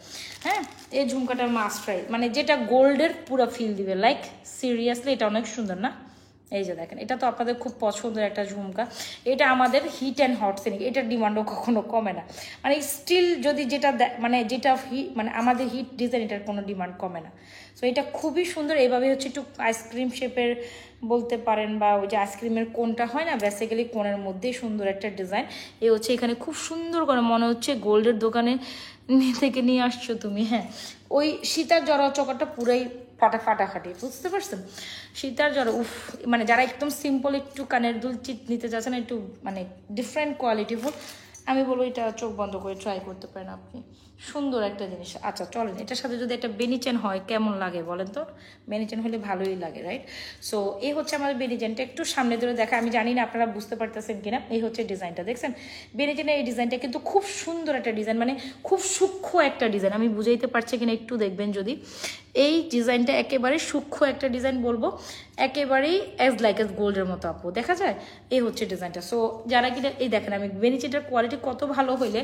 হ্যাঁ এই ঝুমকাটা মাস্ট ট্রাই, মানে যেটা গোল্ডের পুরো ফিল দিবে, লাইক সিরিয়াসলি এটা অনেক সুন্দর না? এই যে দেখেন, এটা তো আপনাদের খুব পছন্দের একটা ঝুমকা। এটা আমাদের হিট অ্যান্ড হট সিলিং, এটার ডিমান্ডও কখনো কমে না। মানে স্টিল যদি যেটা মানে যেটা মানে আমাদের হিট ডিজাইন, এটার কোনো ডিমান্ড কমে না। সো এটা খুবই সুন্দর। এইভাবে হচ্ছে একটু আইসক্রিম শেপের বলতে পারেন, বা ওই যে আইসক্রিমের কোনটা হয় না, বেসিক্যালি কোনের মধ্যেই সুন্দর একটা ডিজাইন। এ হচ্ছে এখানে খুব সুন্দর করে, মনে হচ্ছে গোল্ডের দোকানে থেকে নিয়ে আসছো তুমি। হ্যাঁ ওই সীতার জড়া চকাটা পুরাই ফাটাফাটি, বুঝতে পারছেন? সীতার জড়া উফ, মানে যারা একদম সিম্পল একটু কানের দুল নিতে চাচ্ছেন, একটু মানে ডিফারেন্ট কোয়ালিটিফুল, আমি বলবো এটা চোখ বন্ধ করে ট্রাই করতে পারেন আপনি। সুন্দর একটা জিনিস। আচ্ছা চলেন এটার সাথে যদি একটা বেনি চেন হয় কেমন লাগে বলেন তো? বেনি চেন হলে ভালোই লাগে, রাইট? সো এই হচ্ছে আমাদের বেনি চেনটা, একটু সামনে ধরে দেখা, আমি জানি না আপনারা বুঝতে পারতেছেন কিনা। এই হচ্ছে ডিজাইনটা, দেখছেন? বেনি চেনের এই ডিজাইনটা কিন্তু খুব সুন্দর একটা ডিজাইন, মানে খুব সূক্ষ্ম একটা ডিজাইন। আমি বুঝাইতে পারছি কিনা একটু দেখবেন যদি। এই ডিজাইনটা একেবারে সূক্ষ্ম একটা ডিজাইন বলবো, একেবারেই অ্যাজ লাইক অ্যাজ গোল্ডের মতো আপু, দেখা যায়? এই হচ্ছে ডিজাইনটা। সো যারা কিনা এই দেখেন, আমি বেনিচেটার কোয়ালিটি কত ভালো হইলে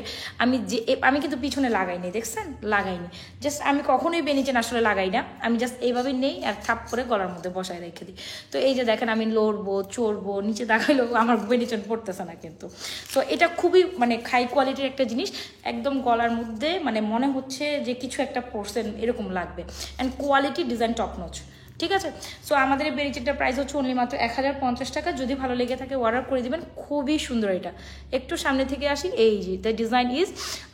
আমি কিন্তু পিছনে লাগাইনি, দেখছেন? লাগাইনি, জাস্ট আমি কখনোই বেনিচেন আসলে লাগাই না, আমি জাস্ট এইভাবে নেই আর থাপ করে গলার মধ্যে বসায় রেখে দিই। তো এই যে দেখেন, আমি লড়বো চড়বো নিচে দেখাইলেও আমার বেনিচেন পড়তেছে না কিন্তু। সো এটা খুবই মানে হাই কোয়ালিটির একটা জিনিস, একদম গলার মধ্যে মানে মনে হচ্ছে যে কিছু একটা পড়ছেন এরকম লাগবে, and quality design top notch, ঠিক আছে? সো আমাদের এই বেনিচেনটার প্রাইস হচ্ছে অনলি মাত্র 1050 টাকা। যদি ভালো লেগে থাকে অর্ডার করে দিবেন, খুবই সুন্দর। এটা একটু সামনে থেকে আসি, এই যে দ্য ডিজাইন ইজ,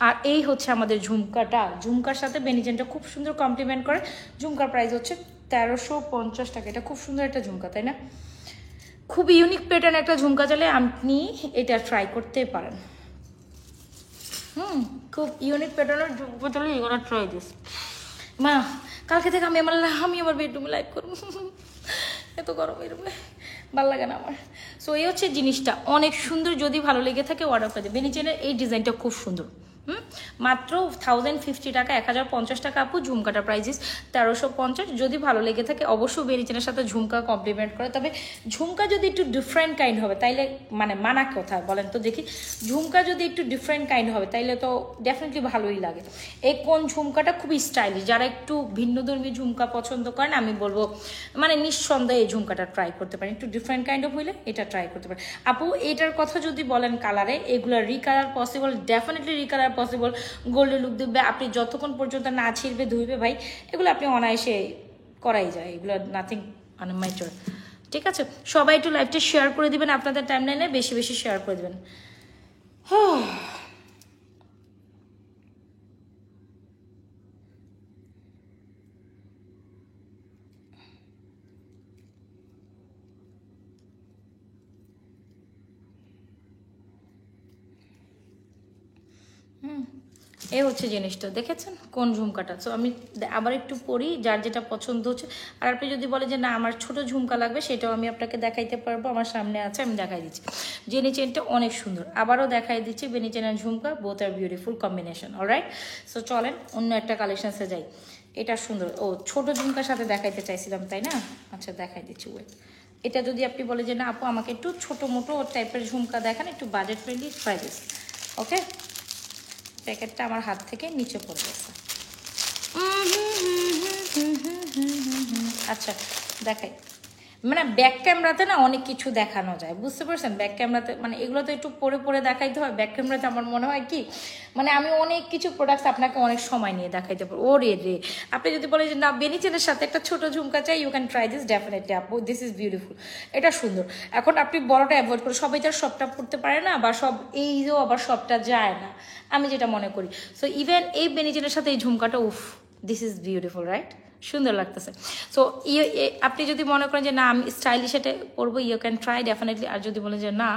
আর এই হচ্ছে আমাদের ঝুমকাটা, ঝুমকার সাথে বেনিচেনটা খুব সুন্দর কমপ্লিমেন্ট করে। ঝুমকার প্রাইস হচ্ছে 1350 টাকা। এটা খুব সুন্দর একটা ঝুমকা, তাই না? খুব ইউনিক প্যাটার্ন একটা ঝুমকা, চাইলে আপনি এটা ট্রাই করতে পারেন। খুব ইউনিক প্যাটার্নের ঝুমকা, চাইলে এগুলো ট্রাই দিস। মা কালকে থেকে আমি আমার বেডরুমে লাইভ করবো, এত গরম বেরোবে, ভালো লাগে না আমার। সো এই হচ্ছে জিনিসটা, অনেক সুন্দর। যদি ভালো লেগে থাকে অর্ডার করে দেবে। বেনিচেনের এই ডিজাইনটা খুব সুন্দর। মাত্র 1050 টাকা, 1050 টাকা আপু। ঝুমকাটার প্রাইস 1350। যদি ভালো লেগে থাকে অবশ্যই বেনিচেনের সাথে ঝুমকা কমপ্লিমেন্ট করে। তবে ঝুমকা যদি একটু ডিফারেন্ট কাইন্ড হবে তাইলে মানে মানা কথা বলেন তো দেখি, ঝুমকা যদি একটু ডিফারেন্ট কাইন্ড হবে তাইলে তো ডেফিনেটলি ভালোই লাগে। এই কোন ঝুমকাটা খুবই স্টাইলিশ, যারা একটু ভিন্নধর্মী ঝুমকা পছন্দ করেন আমি বলবো মানে নিঃসন্দেহে এই ঝুমকাটা ট্রাই করতে পারেন। একটু ডিফারেন্ট কাইন্ড অফ হইলে এটা ট্রাই করতে পারেন আপু। এটার কথা যদি বলেন কালারে, এগুলো recolour possible, definitely recolour possible. গোল্ডের লুক দেবে আপনি যতক্ষণ পর্যন্ত না ছিঁড়বে ধুইবে ভাই, এগুলো আপনি অনায়াসে করাই যায়, এগুলো নাথিং আনম্যাচুর। ঠিক আছে, সবাই একটু লাইভটা শেয়ার করে দিবেন, আপনাদের টাইমলাইনে বেশি বেশি শেয়ার করে দিবেন। এই হচ্ছে জিনিসটা, দেখেছেন কোন ঝুমকাটা? সো আমি আবার একটু পরি, যার যেটা পছন্দ হচ্ছে। আর আপনি যদি বলে যে না আমার ছোট ঝুমকা লাগবে, সেটাও আমি আপনাকে দেখাইতে পারবো, আমার সামনে আছে, আমি দেখাই দিচ্ছি। বেনি চেনটা অনেক সুন্দর, আবারও দেখাই দিচ্ছি। বেনি চেন আর ঝুমকা বোথ আর বিউটিফুল কম্বিনেশন। অলরাইট, সো চলেন অন্য একটা কালেকশনসে যাই। এটা সুন্দর, ও ছোট ঝুমকার সাথে দেখাইতে চাইছিলাম তাই না? আচ্ছা দেখাই দিচ্ছি, ওয়েট। এটা যদি আপনি বলে যে না আপু আমাকে একটু ছোটো মোটো টাইপের ঝুমকা দেখান, একটু বাজেট ফ্রেন্ডলি, ট্রাই দিস। ওকে, প্যাকেটটা আমার হাত থেকে নিচে পড়ে গেছে। আচ্ছা দেখাই, মানে ব্যাক ক্যামেরাতে না অনেক কিছু দেখানো যায়, বুঝতে পারছেন? ব্যাক ক্যামেরাতে মানে এগুলো তো একটু পরে পরে দেখাইতে হয়। ব্যাক ক্যামেরাতে আমার মনে হয় কি মানে আমি অনেক কিছু প্রোডাক্টস আপনাকে অনেক সময় নিয়ে দেখাইতে পারবো। ও রে রে, আপনি যদি বলেন যে না বেনি চেনের সাথে একটা ছোট ঝুমকা চাই, you can try this definitely আপু, দিস ইজ বিউটিফুল, এটা সুন্দর। এখন আপনি বড়টা অ্যাভয়েড করে, সবাই তো আর সবটা পড়তে পারে না, বা সব এইও আবার সবটা যায় না, আমি যেটা মনে করি। সো ইভেন এই বেনি চেনের সাথে এই ঝুমকাটা, উফ দিস ইজ বিউটিফুল, রাইট? সুন্দর লাগতেছে। সো আপনি যদি মনে করেন যে না আমি স্টাইলিশ এটা পরবো, ইউ ক্যান ট্রাই ডেফিনেটলি। আর যদি বলেন যে না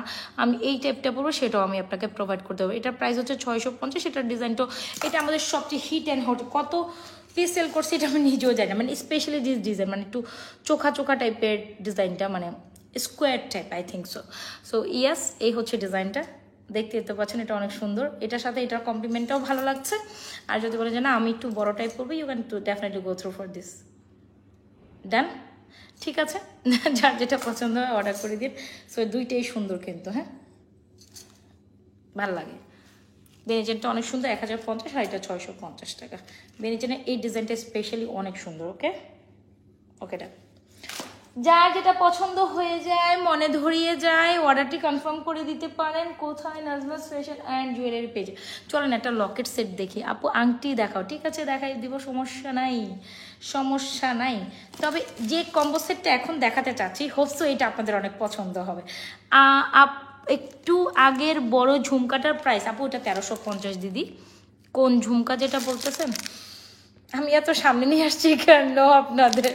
আমি এই টাইপটা পরবো, সেটাও আমি আপনাকে প্রোভাইড করতে হবে। এটার প্রাইস হচ্ছে 650। এটার ডিজাইনটা, এটা আমাদের সবচেয়ে হিট অ্যান্ড হট। কত পিস সেল করছি এটা আমি নিজেও জানি না, মানে স্পেশালি দিস ডিজাইন, মানে একটু চোখা চোখা টাইপের ডিজাইনটা, মানে square type I think so. So yes, এই হচ্ছে ডিজাইনটা, দেখতে পাচ্ছেন এটা অনেক সুন্দর। এটার সাথে এটার কমপ্লিমেন্টটাও ভালো লাগছে। আর যদি বলেন যে না আমি একটু বড় টাইপ করবো, you can to definitely go through for this. Done, ঠিক আছে। যার যেটা পছন্দ হয় অর্ডার করে দিন। সো দুইটাই সুন্দর কিন্তু, হ্যাঁ ভাল লাগে। বেনিজেনটা অনেক সুন্দর, 1050, আর এটা 650 টাকা। বেনিজেনের এই ডিজাইনটা স্পেশালি অনেক সুন্দর। ওকে ওকে, ডান। যার যেটা পছন্দ হয়ে যায়, মনে ধরিয়ে যায়, অর্ডারটি কনফার্ম করে দিতে পারেন। কোথায়? নাজমাস ফ্যাশন অ্যান্ড জুয়েলারি পেজে। চলেন একটা লকেট সেট দেখি। আপু আংটি দেখাও। ঠিক আছে, দেখাই দিব, সমস্যা নাই, সমস্যা নাই। তবে যে কম্বো সেটটা এখন দেখাতে চাচ্ছি, হোপসো এটা আপনাদের অনেক পছন্দ হবে। একটু আগের বড় ঝুমকাটার প্রাইস, আপু ওটা 1350 দিদি। কোন ঝুমকা যেটা বলতেছেন? আমি এত সামনে নিয়ে আসছি কেন আপনাদের?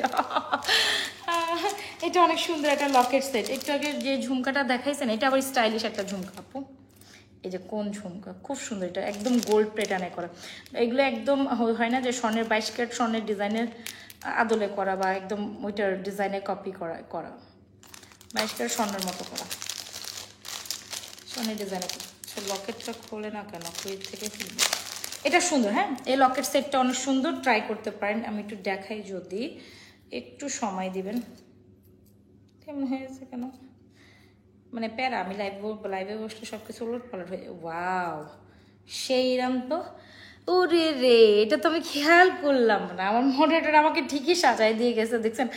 এটা অনেক সুন্দর একটা লকেট সেট। একটু আগে যে ঝুমকাটা দেখাইছেন, এটা আবার স্টাইলিশ একটা ঝুমকা আপু। এই যে কোন ঝুমকা, খুব সুন্দর। এটা একদম গোল্ড প্যাটার্নে করা। এগুলো একদম হয় না যে স্বর্ণের 22 ক্যারেট স্বর্ণের ডিজাইনের আদলে করা, বা একদম ওইটার ডিজাইনে কপি করা 22 ক্যারেট স্বর্ণের মতো করা, স্বর্ণের ডিজাইনে। লকেটটা খোলে না কেন? কুইক থেকে খুলবে। এটা সুন্দর, হ্যাঁ এই লকেট সেটটা অনেক সুন্দর, ট্রাই করতে পারেন। আমি একটু দেখাই, যদি একটু সময় দিবেন। কেমন হয়েছে কেন? মানে প্যারা, আমি লাইভে বসলে সব কিছু উলট পালট হয়ে যায়। ওয়াও, সেইরাম তো। ওরে রে, এটা তো আমি খেয়াল করলাম না। আমার মডারেটর আমাকে ঠিকই সাজাই দিয়ে গেছে, দেখছেন?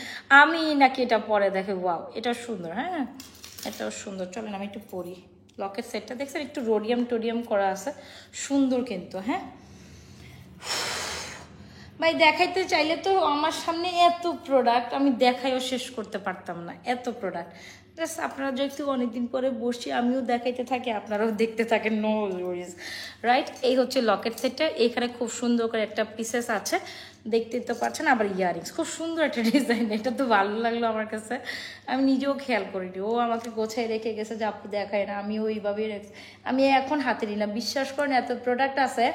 আমি নাকি এটা পরে দেখে। ওয়াও, এটা সুন্দর, হ্যাঁ এটাও সুন্দর। চলেন আমি একটু পরি লকেট সেটটা। দেখছেন একটু রোডিয়াম টোডিয়াম করা আছে, সুন্দর কিন্তু। হ্যাঁ ভাই, দেখাইতে চাইলে তো আমার সামনে এত প্রোডাক্ট, আমি দেখাইও শেষ করতে পারতাম না, এত প্রোডাক্ট। জাস্ট আপনারা যেহেতু অনেকদিন পরে বসছি, আমিও দেখাইতে থাকি, আপনারাও দেখতে থাকেন, নো ওয়ারিজ, রাইট? এই হচ্ছে লকেট সেটটা। এখানে খুব সুন্দর করে একটা পিসেস আছে, দেখতে তো পাচ্ছেন। আবার ইয়ারিংস, খুব সুন্দর একটা ডিজাইন। এটা তো ভালো লাগলো আমার কাছে, আমি নিজেও খেয়াল করিনি। ও আমাকে গোছায় রেখে গেছে যে আপু দেখায় না, আমি ওইভাবেই রেখেছি। আমি এখন হাতে নিই না, বিশ্বাস করেন এত প্রোডাক্ট আছে,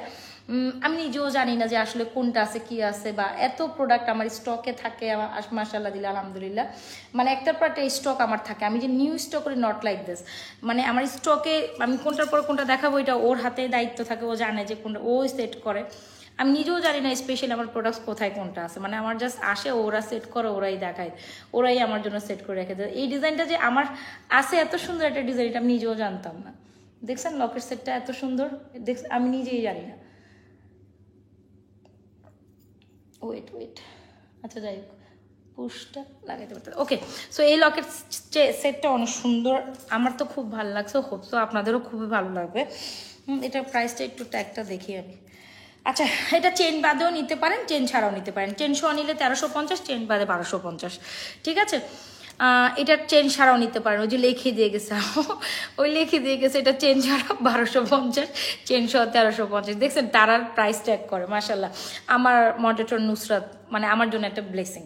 আমি নিজেও জানি না যে আসলে কোনটা আছে কি আছে, বা এত প্রোডাক্ট আমার স্টকে থাকে। আমার মাশাআল্লাহ দিল্লাহ আলহামদুলিল্লাহ, মানে একটার পর একটা স্টক আমার থাকে। আমি যে নিউ স্টক করি, নট লাইক দিস। মানে আমার স্টকে আমি কোনটার পর কোনটা দেখাবো, এটা ওর হাতে দায়িত্ব থাকে, ও জানে যে কোনটা ও সেট করে। আমি নিজেও জানি না স্পেশালি আমার প্রোডাক্টস কোথায় কোনটা আছে। মানে আমার জাস্ট আসে, ওরা সেট করে, ওরাই দেখায়, ওরাই আমার জন্য সেট করে রেখে দেয়। এই ডিজাইনটা যে আমার আছে, এত সুন্দর একটা ডিজাইন, এটা আমি নিজেও জানতাম না। দেখছেন লকেট সেটটা এত সুন্দর, আমি নিজেই জানি না। ওয়েট, আচ্ছা যাই হোক, পুশটা লাগাইতে পারতে। ওকে, সো এই লকেট সেটটা অনেক সুন্দর, আমার তো খুব ভালো লাগছে, হোপ সো আপনাদেরও খুবই ভালো লাগবে। এটার প্রাইসটা একটু ট্যাগটা দেখি আমি। আচ্ছা, এটা চেন বাদেও নিতে পারেন, চেন ছাড়াও নিতে পারেন। চেন সহ নিলে 1350, চেন বাদে 1250, ঠিক আছে? এটার চেন ছাড়াও নিতে পারেন, ওই যে লিখে দিয়ে গেছে, ওই লিখে দিয়ে গেছে এটা চেন ছাড়া 1250, চেন সহ 1350। দেখছেন তারার প্রাইস ট্যাগ করে, মাশাল্লাহ। আমার মডারেটর নুসরাত, মানে আমার জন্য একটা ব্লেসিং।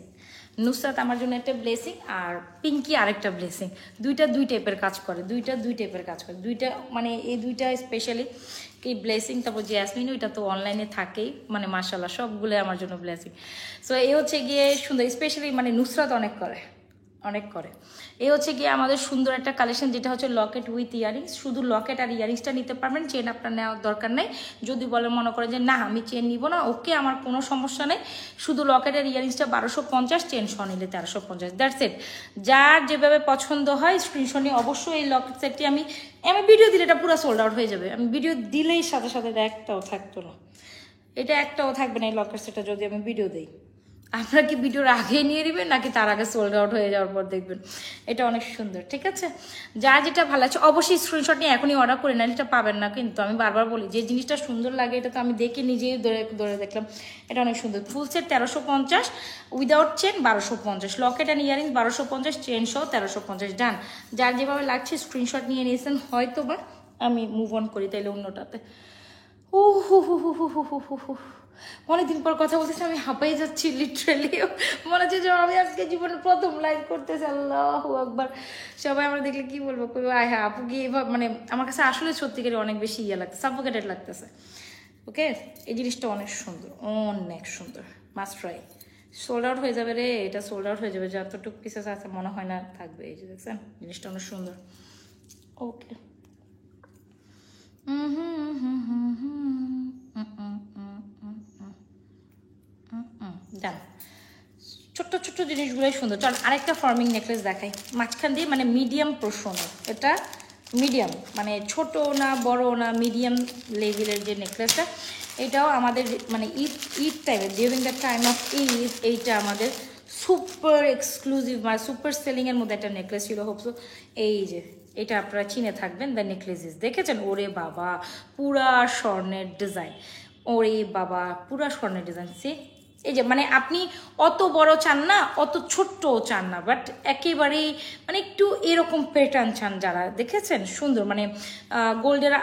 নুসরাত আমার জন্য একটা ব্লেসিং, আর পিঙ্কি আরেকটা ব্লেসিং। দুইটা দুই টাইপের কাজ করে, দুই টাইপের কাজ করে, দুইটা মানে এই দুইটা স্পেশালি কি ব্লেসিং। তারপর জ্যাসমিন, ওইটা তো অনলাইনে থাকেই, মানে মাশাল্লাহ সবগুলো আমার জন্য ব্লেসিং। সো এই হচ্ছে গিয়ে সুন্দর, স্পেশালি মানে নুসরাত অনেক করে। এই হচ্ছে গিয়ে আমাদের সুন্দর একটা কালেকশন, যেটা হচ্ছে লকেট উইথ ইয়ারিংস। শুধু লকেট আর ইয়ারিংসটা নিতে পারবেন, চেন আপনার নেওয়ার দরকার নেই। যদি বলে মনে করেন যে না আমি চেন নিব না, ওকে, আমার কোনো সমস্যা নেই। শুধু লকেট আর ইয়ারিংসটা 1250, চেন সহ নিলে 1350, দ্যাটস ইট। যার যেভাবে পছন্দ হয় স্ক্রিনশট নিয়ে অবশ্যই এই লকেট সেটটি আমি ভিডিও দিলে এটা পুরো সোল্ড আউট হয়ে যাবে। আমি ভিডিও দিলেই সাথে সাথে একটাও থাকতো না, এটা একটাও থাকবে না এই লকেট সেটটা যদি আমি ভিডিও দিই। আপনারা কি ভিডিওর আগে নিয়ে নেবেন, নাকি তার আগে সোল্ড আউট হয়ে যাওয়ার পর দেখবেন? এটা অনেক সুন্দর, ঠিক আছে? যা যেটা ভালো আছে অবশ্যই স্ক্রিনশট নিয়ে এখনই অর্ডার করে নেন, এটা পাবেন না কিন্তু। আমি বারবার বলি যে জিনিসটা সুন্দর লাগে, এটা তো আমি দেখে নিজেই ধরে দেখলাম, এটা অনেক সুন্দর। Full set 1350, without chain 1250, Locket and earring 1250, chain সহ 1350। ডান, যার যেভাবে লাগছে স্ক্রিনশট নিয়ে নিয়েছেন হয়তো, বা আমি মুভ অন করি তাইলে অন্যটাতে। ও হু হু হু হু হু হু হু। অনেকদিন পর কথা বলতেছি, আমি হাঁপাই যাচ্ছি লিটারেলি। মনে হচ্ছে যে আমি আজকে জীবনের প্রথম লাইভ করতেছি। আল্লাহু আকবার। সবাই আমরা দেখলে কি বলবো, আয় হ্যাঁ আপু কি এভাবে, মানে আমার কাছে আসলে সত্যিকারে অনেক বেশি ইয়ে লাগতেছে, সাফোকেটেড লাগতেছে। ওকে, এই জিনিসটা অনেক সুন্দর, অনেক সুন্দর, মাস্ট ট্রাই। সোল্ড আউট হয়ে যাবে রে, এটা সোল্ড আউট হয়ে যাবে, যতটুকু পিসেস আছে মনে হয় না থাকবে। এই যে দেখছেন, জিনিসটা অনেক সুন্দর। ওকে, ডান। ছোট্ট ছোট্ট জিনিসগুলোই সুন্দর। চল আরেকটা ফর্মিং নেকলেস দেখাই, মাঝখান দিয়ে, মানে মিডিয়াম পোর্শনের। এটা মিডিয়াম, মানে ছোট না বড় না, মিডিয়াম লেভেলের যে নেকলেসটা, এটাও আমাদের মানে ঈদ টাইমে, during the time of Eid, এইটা আমাদের সুপার এক্সক্লুসিভ মানে সুপার সেলিংয়ের মধ্যে একটা নেকলেস ছিল। হোপসো এই যে এটা আপনারা চিনে থাকবেন, দ্য নেকলেসেস দেখেছেন? ওরে বাবা, পুরা স্বর্ণের ডিজাইন, ওরে বাবা পুরা স্বর্ণের ডিজাইন। সে এই যে মানে আপনি অত বড় চান না, অত ছোট্টও চান না, বাট একেবারেই মানে একটু এরকম প্যাটার্ন চান যারা, দেখেছেন? সুন্দর, মানে গোল্ডের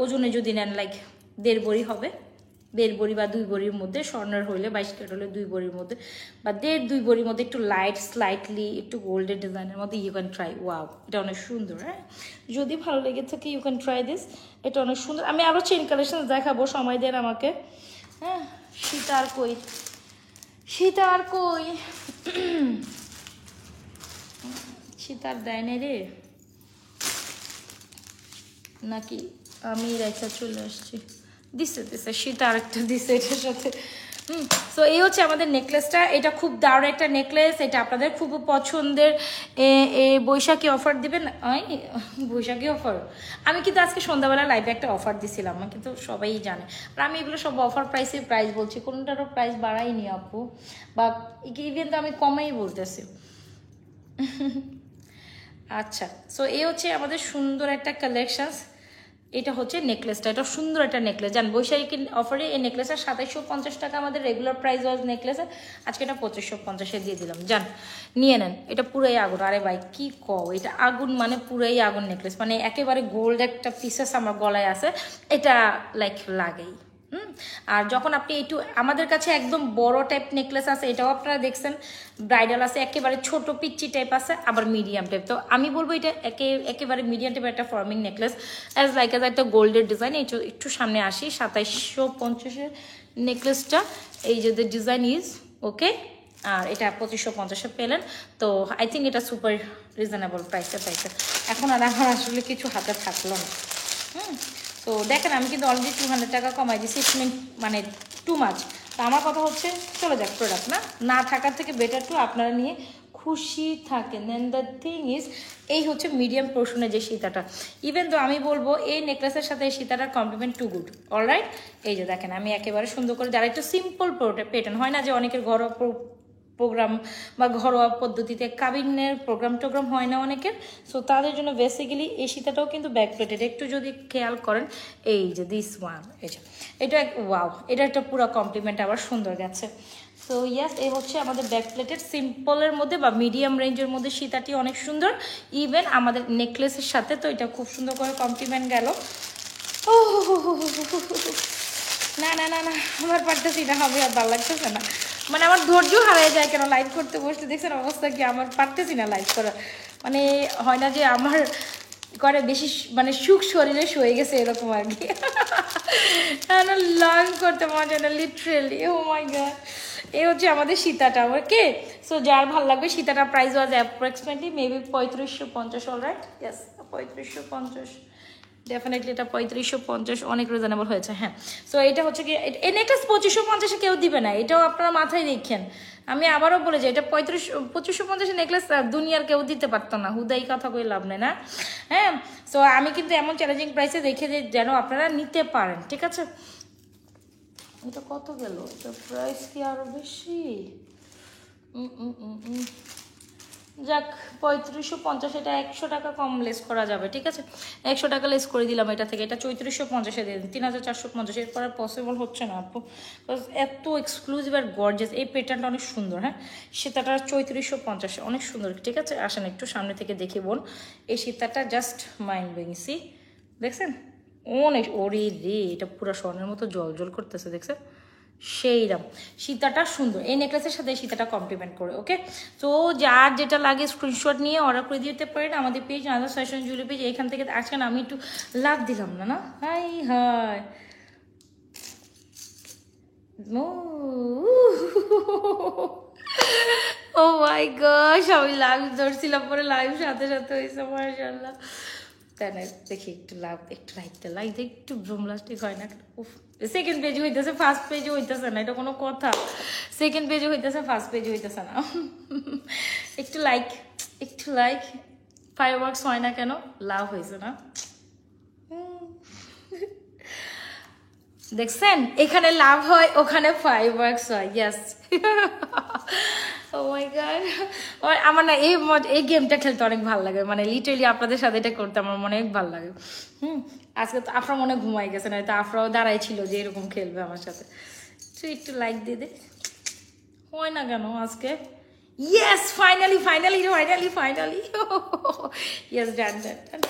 ওজনে যদি নেন লাইক 1.5 ভরি হবে, 1.5 ভরি বা 2 ভরির মধ্যে, স্বর্ণের হইলে 22 ক্যারেট হলে 2 ভরির মধ্যে বা 1.5-2 ভরির মধ্যে, একটু লাইট স্লাইটলি একটু গোল্ডের ডিজাইনের মধ্যে, ইউ ক্যান ট্রাই। ওয়াও, এটা অনেক সুন্দর। হ্যাঁ, যদি ভালো লেগে থাকে ইউ ক্যান ট্রাই দিস, এটা অনেক সুন্দর। আমি আরও চেন কালেকশন দেখাবো, সময় দেন আমাকে। হ্যাঁ, সীতার কই, সীতার কই, সীতার দেয় নাই রে নাকি আমি রেখা চলে আসছি? দিছে দিছে, শীত আরেকটা দিছে এটার সাথে। সো এই হচ্ছে আমাদের নেকলেসটা, এটা খুব দারুণ একটা নেকলেস, এটা আপনাদের খুব পছন্দের। বৈশাখী অফার দিবেন? বৈশাখী অফার, আমি কিন্তু আজকে সন্ধ্যাবেলা লাইভে একটা অফার দিছিলাম, কিন্তু সবাই জানে। আর আমি এগুলো সব অফার প্রাইসে প্রাইস বলছি, কোনটারও প্রাইস বাড়াইনি আপু, বা ইভেন তো আমি কমেই বলতেছি। আচ্ছা, সো এই হচ্ছে আমাদের সুন্দর একটা কালেকশনস। এটা হচ্ছে নেকলেসটা, এটা সুন্দর একটা নেকলেস। জান বৈশাখী অফারে এই নেকলেসের 2750 টাকা আমাদের রেগুলার প্রাইস ওয়াজ নেকলেসের, আজকে এটা 2550-এ দিয়ে দিলাম। জান নিয়ে নেন, এটা পুরাই আগুন। আরে ভাই কি কও, এটা আগুন মানে পুরাই আগুন নেকলেস, মানে একেবারে গোল্ড একটা পিসেস আমার গলায় আছে, এটা লাইক লাগেই। আর যখন আপনি একটু, আমাদের কাছে একদম বড় টাইপ নেকলেস আছে, এটাও আপনারা দেখছেন, ব্রাইডাল আছে, একেবারে ছোট পিচ্চি টাইপ আছে, আবার মিডিয়াম টাইপ। তো আমি বলবো এটা একেবারে মিডিয়াম টাইপের একটা forming necklace, as like as একটা গোল্ডের ডিজাইন। একটু সামনে আসি, 2750-এর নেকলেসটা, এই যে ডিজাইন ইজ ওকে, আর এটা 2550-এ পেলেন। তো আই থিঙ্ক এটা সুপার রিজনেবল প্রাইসে পাইছে। এখন আর আমার আসলে কিছু হাতে থাকলো না। তো দেখেন, আমি কিন্তু অলরেডি 200 টাকা কমাই দিচ্ছি, মানে টু মাচ। তো আমার কথা হচ্ছে চলে যাক প্রোডাক্ট, না থাকার থেকে বেটার টু আপনারা নিয়ে খুশি থাকেন। দেন দ্য থিং ইজ, এই হচ্ছে মিডিয়াম পোর্শনের যে সীতাটা, ইভেন তো আমি বলবো এই নেকলেসের সাথে এই সীতাটার কমপ্লিমেন্ট টু গুড। অলরাইট, এই যে দেখেন আমি একেবারে সুন্দর করে, যারা একটু সিম্পল প্যাটার্ন হয় না, যে অনেকের ঘরোয়া প্রোগ্রাম বা ঘরোয়া পদ্ধতিতে কাবিনের প্রোগ্রাম হয় না অনেকের, সো তাদের জন্য বেসিক্যালি এই সীতাটাও কিন্তু ব্যাক প্লেটেড। একটু যদি খেয়াল করেন, এই যে দিস ওয়ান, এই যে এটা ওয়াও, এটা একটা পুরো কমপ্লিমেন্ট আবার সুন্দর গেছে। সো ইয়াস, এই হচ্ছে আমাদের ব্যাক প্লেটেড সিম্পলের মধ্যে বা মিডিয়াম রেঞ্জের মধ্যে সীতাটি অনেক সুন্দর, ইভেন আমাদের নেকলেসের সাথে তো এটা খুব সুন্দর করে কমপ্লিমেন্ট গেল। ও না না না না, আমার পারতেছি না, হবে আর ভালো লাগতেছে না, মানে আমার ধৈর্য হারিয়ে যায় কেন লাইভ করতে বসতে, দেখছেন অবস্থা কি, আমার পারতেছি না লাইভ করা, মানে হয় না যে আমার করে বেশি, মানে সুখ শরীরে শুয়ে গেছে এরকম আর কি। লার্ন করতে মজা না লিটারেলি, ও মাই গড। এই হচ্ছে আমাদের সীতাটা, ওকে। সো যার ভালো লাগবে, সীতাটা price was approximately maybe 3550, alright, yes 3550, definitely এটা 3550 অনেক রিজনেবল হয়েছে। হ্যাঁ, সো এটা হচ্ছে কি, এই নেকলেস 2550-এ কেউ দিবে না, এটাও আপনারা মাথায় রেখেন। আমি আবারও বলে যাই, এটা 2550-এর নেকলেস দুনিয়ার কেউ দিতে পারতো না, হুদাই কথা কই লাভ নেই না। হ্যাঁ, সো আমি কিন্তু এমন চ্যালেঞ্জিং প্রাইসে রেখে যে যেন আপনারা নিতে পারেন, ঠিক আছে। এটা কত গেল, এটা প্রাইস কি আরো বেশি? যাক 3550, এটা 100 টাকা কম লেস করা যাবে, ঠিক আছে, 100 টাকা লেস করে দিলাম এটা থেকে, এটা 3450-এ দিয়ে দিন, 3450। এরপর আর পসিবল হচ্ছে না আপু, এত এক্সক্লুসিভ আর গর্জিয়াস, এই প্যাটার্নটা অনেক সুন্দর। হ্যাঁ, সীতাটা 3450 অনেক সুন্দর, ঠিক আছে। আসেন একটু সামনে থেকে দেখি বোন, এই সীতাটা জাস্ট মাইন্ড ব্লোয়িং, সি দেখছেন অনেক, ওরে রে, এটা পুরো স্বর্ণের মতো জল জল করতেছে, দেখছেন সেইরকম সীতাটা সুন্দর, এই নেকলেসের সাথে সীতাটা কমপ্লিমেন্ট করে। ওকে, তো যার যেটা লাগে স্ক্রিনশট নিয়ে অর্ডার করে দিতে পারেন আমাদের page Najma fashion jewellery page. এখান থেকে আজকে আমি একটু লাভ দিলাম না, না হাই হাই ও মাই গশ, আমি লাইভ ধরছিলাম পরে লাইভ সাথে সাথে হয়েছে মাশাআল্লাহ। তাই না, দেখি একটু লাভ, একটু লাইক একটু ব্রোমলাস্টিক হয় না। সেকেন্ড পেজে হইতেছে, ফার্স্ট পেজে হইতেছে না, এটা কোনো কথা? সেকেন্ড পেজে হইতেছে, ফার্স্ট পেজে হইতেছে না। একটু লাইক, একটু লাইক, ফায়ার ওয়ার্কস হয় না কেন? লাভ হয়েছে না? দেখছেন, এখানে লাভ হয়, ওখানে ফায়ার ওয়ার্কস হয়। ইয়েস, ও মাই গড, আমার না এই গেমটা খেলতে অনেক ভালো লাগে, মানে লিটারালি আপনাদের সাথে এটা করতে আমার অনেক ভালো লাগে। আজকে তো আফরা মনে ঘুমাই গেছে, না তো আফরাও দাঁড়াই ছিল যে এরকম খেলবে আমার সাথে। তুই একটু লাইক দিয়ে দে, হয় না কেন আজকে? Yes, finally finally finally finally, yes, done done done,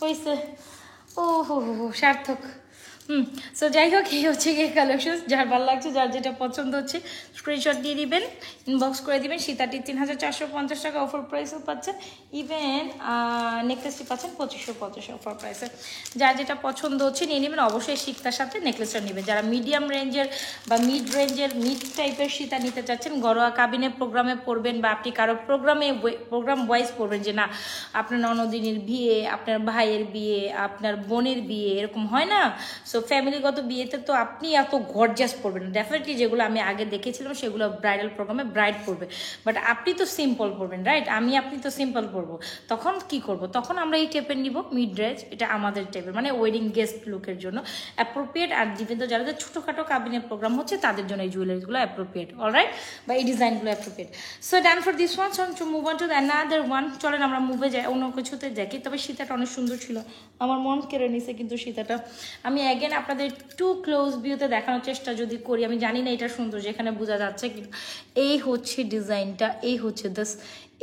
হয়েছে। ও হো হো, সার্থক। সো যাই হোক, এই হচ্ছে গিয়ে কালেকশন। যার ভালো লাগছে, যার যেটা পছন্দ হচ্ছে স্ক্রিনশট দিয়ে দিবেন, ইনবক্স করে দিবেন। সীতাটি 3450 টাকা অফার প্রাইসও পাচ্ছেন, ইভেন নেকলেসটি পাচ্ছেন 2550 অফার প্রাইসে। যার যেটা পছন্দ হচ্ছে নিয়ে নেবেন। অবশ্যই সীতার সাথে নেকলেসটা নেবেন। যারা মিডিয়াম রেঞ্জের বা মিড রেঞ্জের মিড টাইপের সীতা নিতে চাচ্ছেন, ঘরোয়া কাবিনে প্রোগ্রামে পড়বেন বা আপনি কারো প্রোগ্রাম ওয়াইজ পড়বেন, যে না আপনার ননদিনীর বিয়ে, আপনার ভাইয়ের বিয়ে, আপনার বোনের বিয়ে, এরকম হয় না? সো ফ্যামিলিগত বিয়েতে তো আপনি এত গর্জাস পড়বেন না। ডেফিনেটলি যেগুলো আমি আগে দেখেছিলাম সেগুলো ব্রাইডাল প্রোগ্রামে ব্রাইড পড়বে, বাট আপনি তো সিম্পল পড়বেন, রাইট? আপনি তো সিম্পল পড়বো। তখন কি করব? তখন আমরা এই টাইপের নিব, মিড রেঞ্জ, এটা আমাদের টাইপের, মানে ওয়েডিং গেস্ট লুকের জন্য অ্যাপ্রোপ্রিয়েট। আর জীবিত যাদের ছোটোখাটো কাবিনের প্রোগ্রাম হচ্ছে তাদের জন্য এই জুয়েলারিগুলো অ্যাপ্রোপ্রিয়েট, অলরাইট, বা এই ডিজাইনগুলো appropriate. So done for this one. So move on to another one. চলেন আমরা মুভে যাই, অন্য কিছুতে দেখি। তবে সীতাটা অনেক সুন্দর ছিল, আমার মন কেড়ে নিছে কিন্তু সীতাটা। আমি অ্যাগেন আপনাদের টু ক্লোজ ভিউতে দেখানোর চেষ্টা যদি করি, আমি জানি না এটা সুন্দর যেখানে বোঝা যাচ্ছে কিন্তু এই হচ্ছে ডিজাইনটা, এই হচ্ছে দিস,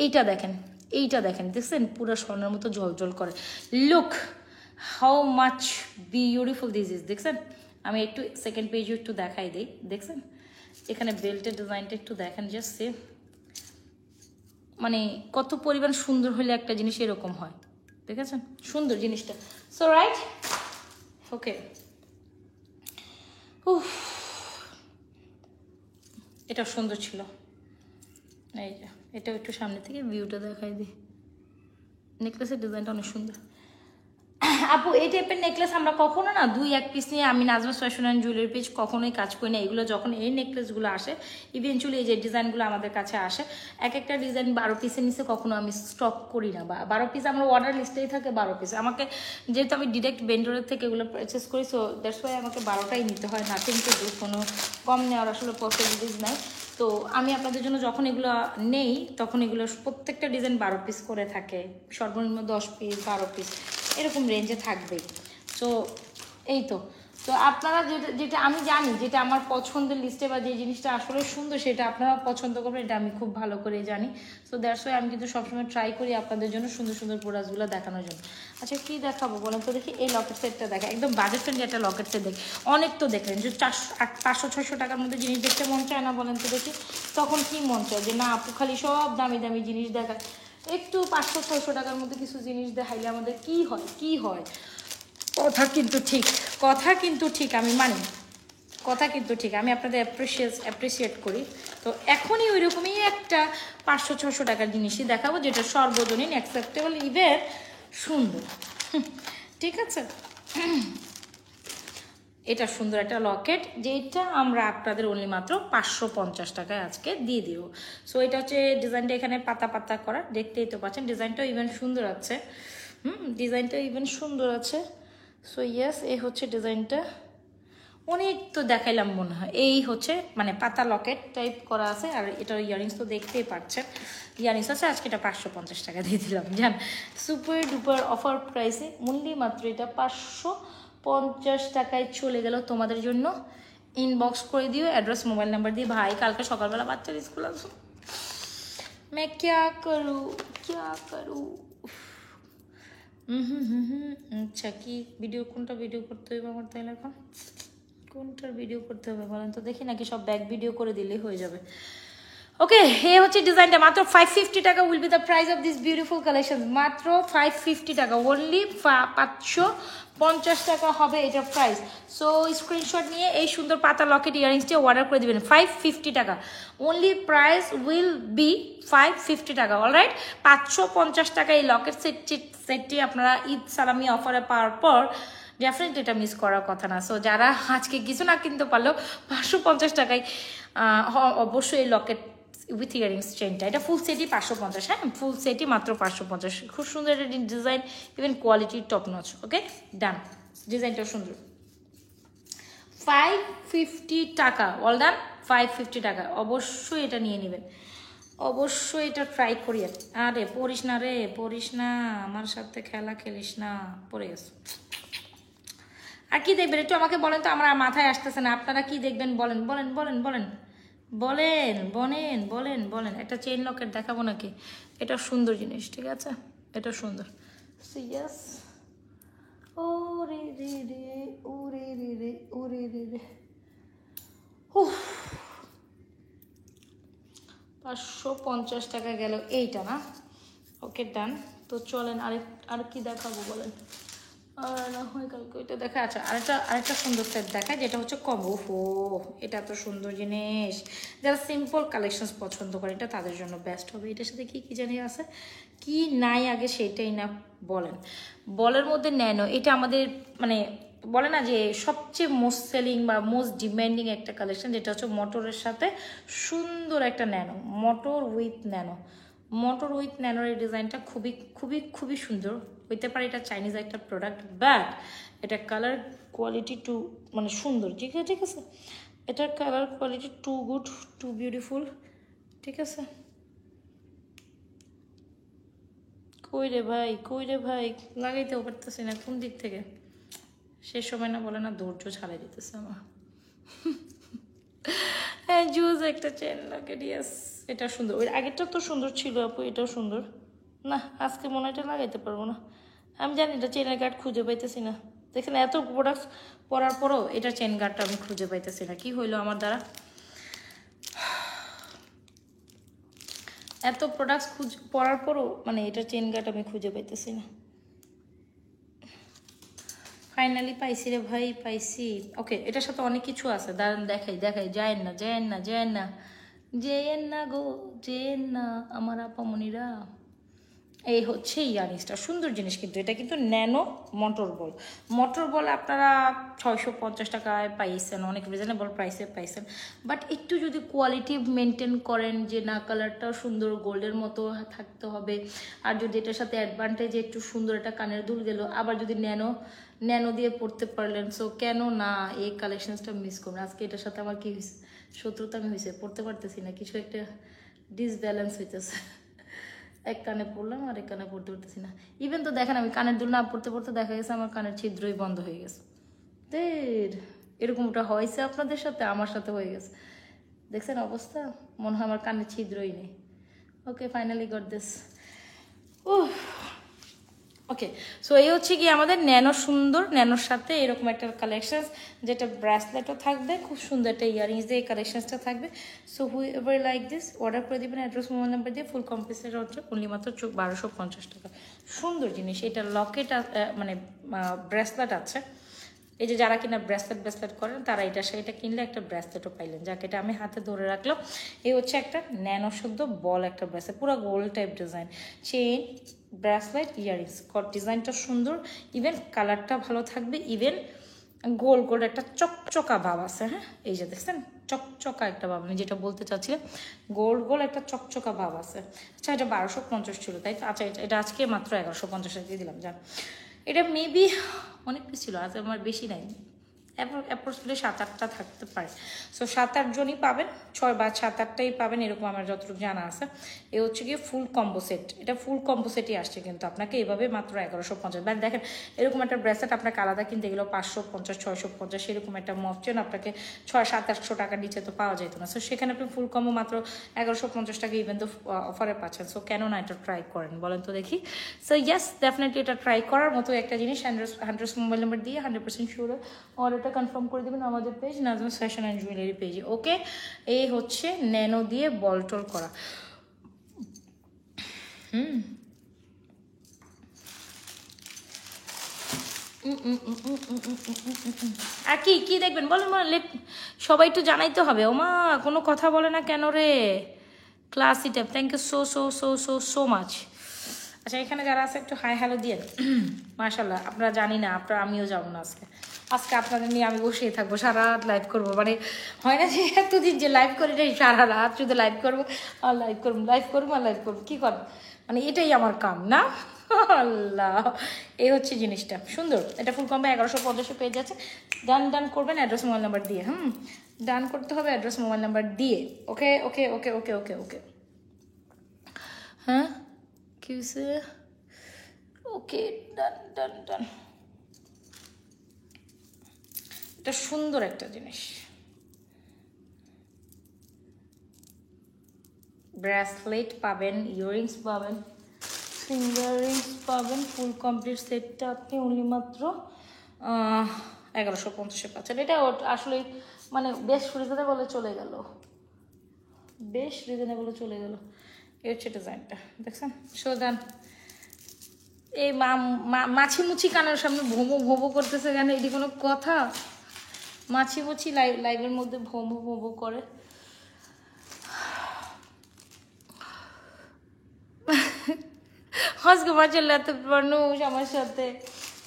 এইটা দেখেন, এইটা দেখেন, দেখছেন পুরো স্বর্ণের মতো ঝলঝল করে। Look how much beautiful this is, দেখছেন? আমি একটু সেকেন্ড পেজে একটু দেখাই দিই, দেখছেন? এখানে বেল্টের ডিজাইনটা একটু দেখেন, জাস্ট সে মানে কত পরিমাণ সুন্দর হলে একটা জিনিস এরকম হয়, দেখেছেন? সুন্দর জিনিসটা। সো রাইট, ওকে, এটা সুন্দর ছিল। এই যে এটাও একটু সামনে থেকে ভিউটা দেখাই দিই, নেকলেসের ডিজাইনটা অনেক সুন্দর। আপু এই টাইপের নেকলেস আমরা কখনো না 2-1 পিস নিয়ে, আমি Najma fashion and jewellery page কখনোই কাজ করি না। এগুলো যখন এই নেকলেসগুলো আসে, ইভেনচুয়ালি এই যে ডিজাইনগুলো আমাদের কাছে আসে, এক একটা ডিজাইন 12 পিসের নিচে কখনো আমি স্টক করি না, বা 12 পিস আমার অর্ডার লিস্টেই থাকে 12 পিস। আমাকে যেহেতু আমি ডিরেক্ট ভেন্ডরের থেকে এগুলো পারচেস করি, সো দ্যাটস ওয়াই আমাকে 12টাই নিতে হয়, নাথিং টু ডু, কোনো কম নেওয়ার আসলে পসিবিলিটিস নাই। তো আমি আপনাদের জন্য যখন এগুলো নেই, তখন এগুলো প্রত্যেকটা ডিজাইন 12 পিস করে থাকে, সর্বনিম্ন 10 পিস 12 পিস এরকম রেঞ্জে থাকবেই। সো এই তো আপনারা যেটা আমি জানি, যেটা আমার পছন্দের লিস্টে বা যে জিনিসটা আসলে সুন্দর সেটা আপনারা পছন্দ করবেন, এটা আমি খুব ভালো করে জানি। সো দ্যাটস ওয়াই আমি কিন্তু সবসময় ট্রাই করি আপনাদের জন্য সুন্দর সুন্দর প্রোডাক্টসগুলো দেখানোর জন্য। আচ্ছা কী দেখাবো বলেন তো দেখি? এই লকেট সেটটা দেখা, একদম বাজেট ফ্রেন্ডলি একটা লকেট সেট দেখি। অনেক তো দেখলেন যে 500-600 টাকার মধ্যে জিনিস দেখতে মন চায় না বলেন তো দেখি? তখন কি মন চায় যে না আপু খালি সব দামি দামি জিনিস দেখায়, একটু 500-600 টাকার মধ্যে কিছু জিনিস দেখাইলে আমাদের কি হয়, কি হয়? কথা কিন্তু ঠিক, কথা কিন্তু ঠিক, আমি মানি, কথা কিন্তু ঠিক, আমি আপনাদের অ্যাপ্রিসিয়েট করি। তো এখনই ওই রকমই একটা 500-600 টাকার জিনিসই দেখাবো, যেটা সর্বজনীন অ্যাকসেপ্টেবল, ইভেন সুন্দর, ঠিক আছে? এটা সুন্দর একটা লকেট, যেটা আমরা আপনাদের অনলি মাত্র 550 টাকায় আজকে দিয়ে দিব। সো এটা হচ্ছে ডিজাইনটা, এখানে পাতা পাতা করা, দেখতেই তো পাচ্ছেন। ডিজাইনটাও ইভেন সুন্দর আছে, ডিজাইনটা ইভেন সুন্দর আছে। সো ইয়েস, এই হচ্ছে ডিজাইনটা। অনেক তো দেখাইলাম মনে হয়। এই হচ্ছে মানে পাতা লকেট টাইপ করা আছে, আর এটার ইয়ারিংস তো দেখতেই পাচ্ছেন, ইয়ারিংস আছে। আজকে এটা 550 টাকা দিয়ে দিলাম, জান, সুপার ডুপার অফার প্রাইসে মূল্যে মাত্র এটা 550 টাকায় চলে গেল তোমাদের জন্য। ইনবক্স করে দিও অ্যাড্রেস মোবাইল নাম্বার দিয়ে। ভাই কালকে সকালবেলা বাচ্চার স্কুল আসো, मैं क्या करूँ क्या करूँ। আচ্ছা কি ভিডিও, কোনটা ভিডিও করতে হইব আমার তাহলে এখন? কোনটার ভিডিও করতে হবে বলেন তো দেখি, নাকি সব ব্যাক ভিডিও করে দিলেই হয়ে যাবে? ওকে, এই হচ্ছে ডিজাইনটা, মাত্র 550 টাকা will be the price of this beautiful collection. মাত্র 550 টাকা, অনলি 550 টাকা হবে এটার প্রাইস। সো স্ক্রিনশট নিয়ে এই সুন্দর পাতা লকেট ইয়ারিংসটি অর্ডার করে দিবেন। 550 টাকা অনলি, প্রাইস উইল বি 550 টাকা। অলরাইট, 550 টাকা এই লকেট সেটটি আপনারা ঈদ সালামি অফারে পাওয়ার পর ডেফিনেটলি এটা মিস করার কথা না। সো যারা আজকে কিছু না কিনতে পারলেও 550 টাকায় অবশ্যই এই লকেট উইথ ইয়ারিংস চেনটা, এটা ফুল সেটই 550। হ্যাঁ, ফুল সেটই মাত্র 550। খুব সুন্দর একটা design, even quality top notch. Okay, done, ডিজাইনটাও সুন্দর। 550 টাকা, অল ডান। 550 টাকা, অবশ্যই এটা নিয়ে নেবেন, অবশ্যই এটা ট্রাই করিয়েন। আরে পড়িস না রে, পড়িস না, আমার সাথে খেলা খেলিস না, পড়ে গেছ। আর কি দেখবেন একটু আমাকে বলেন তো, আমার মাথায় আসতেছে না। আপনারা কি দেখবেন বলেন বলেন বলেন বলেন বলেন বলেন বলেন বলেন। একটা চেইন লকেট দেখাবো নাকি? এটা সুন্দর জিনিস, ঠিক আছে, এটা সুন্দর। সিরিয়াস, ও রে রে রে, ও রে রে রে, ও রে রে রে। 550 টাকা গেল এইটা, না? ওকে, ডান। তো চলেন আর কি দেখাবো বলেন? আর না হয় কালকে ওইটা দেখা। আচ্ছা, আরেকটা সুন্দর সেট দেখায়, যেটা হচ্ছে কম্বো। এটা তো সুন্দর জিনিস, যারা সিম্পল কালেকশনস পছন্দ করে এটা তাদের জন্য বেস্ট হবে। এটার সাথে কি কি জানি আছে, কি নাই আগে সেটাই না বলেন। বলের মধ্যে ন্যানো, এটা আমাদের মানে বলে না যে সবচেয়ে মোস্ট সেলিং বা মোস্ট ডিমান্ডিং একটা কালেকশন, যেটা হচ্ছে মোটরের সাথে সুন্দর একটা nano, motor with nano. Motor with ন্যানোর এই ডিজাইনটা খুবই খুবই খুবই সুন্দর হইতে পারে। এটা চাইনিজ একটা প্রোডাক্ট, বাট এটা কালার কোয়ালিটি টু মানে সুন্দর, ঠিক আছে, ঠিক আছে। এটার colour quality too good, too beautiful, ঠিক আছে। কই রে ভাই, কই রে ভাই, লাগাইতেও পারতেছি না কোন দিক থেকে। শেষ সময় না বলে না, ধৈর্য ছাড়াই দিতেছে আমার। হ্যাঁ, জুস একটা চেন লকেট, ইয়েস, এটা সুন্দর। ওই আগেরটা তো সুন্দর ছিল আপু, এটাও সুন্দর। না, আজকে মনে হয় এটা লাগাইতে পারবো না। আমি জানি এটা চেনের গার্ড খুঁজে পাইতেছি না। দেখেন এত প্রোডাক্ট পরার পরও এটা চেন গার্ডটা আমি খুঁজে পাইতেছি না। কি হইলো আমার দ্বারা? এত প্রোডাক্টস পরার পরও মানে এটা চেন গার্ড আমি খুঁজে পাইতেছি না। ফাইনালি পাইছি রে ভাই, পাইছি। ওকে, এটার সাথে অনেক কিছু আছে, দাঁড়ান দেখাই দেখাই। যায়েন না, যায়েন না, যায়েন না, যেয়েন না গো, যেয়েন না আমার আপামনিরা। এই হচ্ছে ইয়ারিংসটা, সুন্দর জিনিস। কিন্তু এটা কিন্তু ন্যানো মোটর বল। মোটর বল আপনারা 650 টাকায় পাইছেন, অনেক রিজনেবল প্রাইসে পাইছেন। বাট একটু যদি কোয়ালিটি মেনটেন করেন, যে না কালারটাও সুন্দর গোল্ডের মতো থাকতে হবে, আর যদি এটার সাথে অ্যাডভান্টেজ একটু সুন্দর একটা কানের দুল গেল, আবার যদি ন্যানো দিয়ে পড়তে পারলেন, সো কেন না এই কালেকশনসটা মিস করবেন। আজকে এটার সাথে আমার কি হয়েছে, শত্রুতা আমি হয়েছে, পড়তে পারতেছি না, কিছু একটা ডিসব্যালেন্স হইতেছে। এক কানে পড়লাম আর এক কানে পড়তে পারতেছি না। ইভেন তো দেখেন আমি কানের দুল না পড়তে পড়তে দেখা গেছে আমার কানের ছিদ্রই বন্ধ হয়ে গেছে। এরকমটা হয়েছে আপনাদের সাথে, আমার সাথে হয়ে গেছে। দেখছেন অবস্থা, মনে হয় আমার কানের ছিদ্রই নেই। Okay, finally got this. Okay, so এই হচ্ছে কি আমাদের ন্যানো, সুন্দর ন্যানোর সাথে এরকম একটা কালেকশন, যেটা ব্রেসলেটও থাকবে, খুব সুন্দর একটা ইয়ারিংস দিয়ে এই কালেকশনসটা থাকবে। So whoever like this order করে দেবেন অ্যাড্রেস, মোবাইল নাম্বার দিয়ে। ফুল কমপ্লিটের হচ্ছে অনলি মাত্র 1250 টাকা। সুন্দর জিনিস। এটা লকেট মানে ব্রেসলেট আছে। এই যে যারা কিনা ব্রেসলেট করেন তারা এটা কিনলে একটা ব্রেসলেটও পাইলেন। যাকে এটা আমি হাতে ধরে রাখলাম। এই হচ্ছে একটা ন্যানো শুদ্ধ বল একটা ব্রেসলেট, পুরো gold type design, chain, bracelet, earrings. ডিজাইনটা সুন্দর, ইভেন কালারটা ভালো থাকবে, ইভেন গোল গোল একটা চকচকা ভাব আছে। হ্যাঁ, এই যে দেখছেন চকচকা একটা ভাব, আমি যেটা বলতে চাচ্ছিলাম, গোল গোল একটা চকচকা ভাব আছে। আচ্ছা, এটা 1250 ছিল তাই তো? আচ্ছা, এটা আজকে মাত্র 1150 দিয়ে দিলাম। জান, এটা মেবি অনেক পিস ছিল, আজ আমার বেশি নাই, অ্যাপ্রক্সিমেটলি 7-8টা থাকতে পারে। সো 7-8 জনই পাবেন, 6 বা 7-8টাই পাবেন, এরকম আমার যতটুকু জানা আছে। এ হচ্ছে গিয়ে ফুল কম্বো সেট। এটা ফুল কম্বো সেটই আসছে কিন্তু আপনাকে এইভাবে মাত্র 1150। বাট দেখেন এরকম একটা ব্রেসলেট আপনাকে আলাদা কিনতে গেলেও 550, 650, সেরকম একটা মফচেন আপনাকে 600-700 টাকার নিচে তো পাওয়া যেত না। সো সেখানে আপনি ফুল কম্বো মাত্র 1150 টাকা ইভেন তো অফারে পাচ্ছেন। সো কেন না এটা ট্রাই করেন বলেন তো দেখি। সো ইয়েস, ডেফিনেটলি এটা ট্রাই করার মতো একটা জিনিস। 100 মোবাইল নাম্বার দিয়ে 100% শিওর অর্ডার অর্ডারটা কনফার্ম করে দেবেন আমাদের page Najma's fashion and jewellery পেজে। ওকে, এই হচ্ছে ন্যানো দিয়ে বলটল করা। আর কি কি দেখবেন বলেন বলেন, সবাই একটু জানাইতে হবে। ওমা কোনো কথা বলে না কেন রে? Classy tap, thank you so so so so so much. আচ্ছা, এখানে যারা আছে একটু হাই হ্যালো দিয়ে মাশাল্লাহ। আপনারা জানি না, আপনারা আমিও যাবো না আজকে। আজকে আপনাদের নিয়ে আমি বসেই থাকবো, সারা রাত লাইভ করবো। মানে হয় না যে এতদিন যে লাইভ করি নাই, সারা রাত শুধু লাইভ করবো আর লাইভ করবো, লাইভ করবো আর লাইভ করবো। কী করবো, মানে এটাই আমার কাম না। আল্লাহ, এই হচ্ছে জিনিসটা সুন্দর। এটা ফুল কম্বো 1150 পেয়ে যাচ্ছে। ডান ডান করবেন অ্যাড্রেস মোবাইল নাম্বার দিয়ে। ডান করতে হবে অ্যাড্রেস মোবাইল নাম্বার দিয়ে। ওকে ওকে ওকে ওকে ওকে ওকে। হ্যাঁ কি হয়েছে? ওকে ডান ডান ডান। এটা সুন্দর একটা জিনিস। ব্রেসলেট পাবেন, ইয়াররিংস পাবেন, ফিঙ্গার রিংস পাবেন। ফুল কমপ্লিট সেটটা আপনি অনলি মাত্র 1150 পাচ্ছেন। এটা আসলে মানে বেশ রিজনেবলে চলে গেল, বেশ রিজনেবলে চলে গেল। এই হচ্ছে ডিজাইনটা, দেখছেন? সোজান এই মাছি মুছি কানের সামনে ভোমো ভোমো করতেছে কেন? এটি কোনো কথা? মাছি মুছি লাইভের মধ্যে ভোমো ভোমো করে। আজকে মার্শাল্লাহ এত মানুষ আমার সাথে,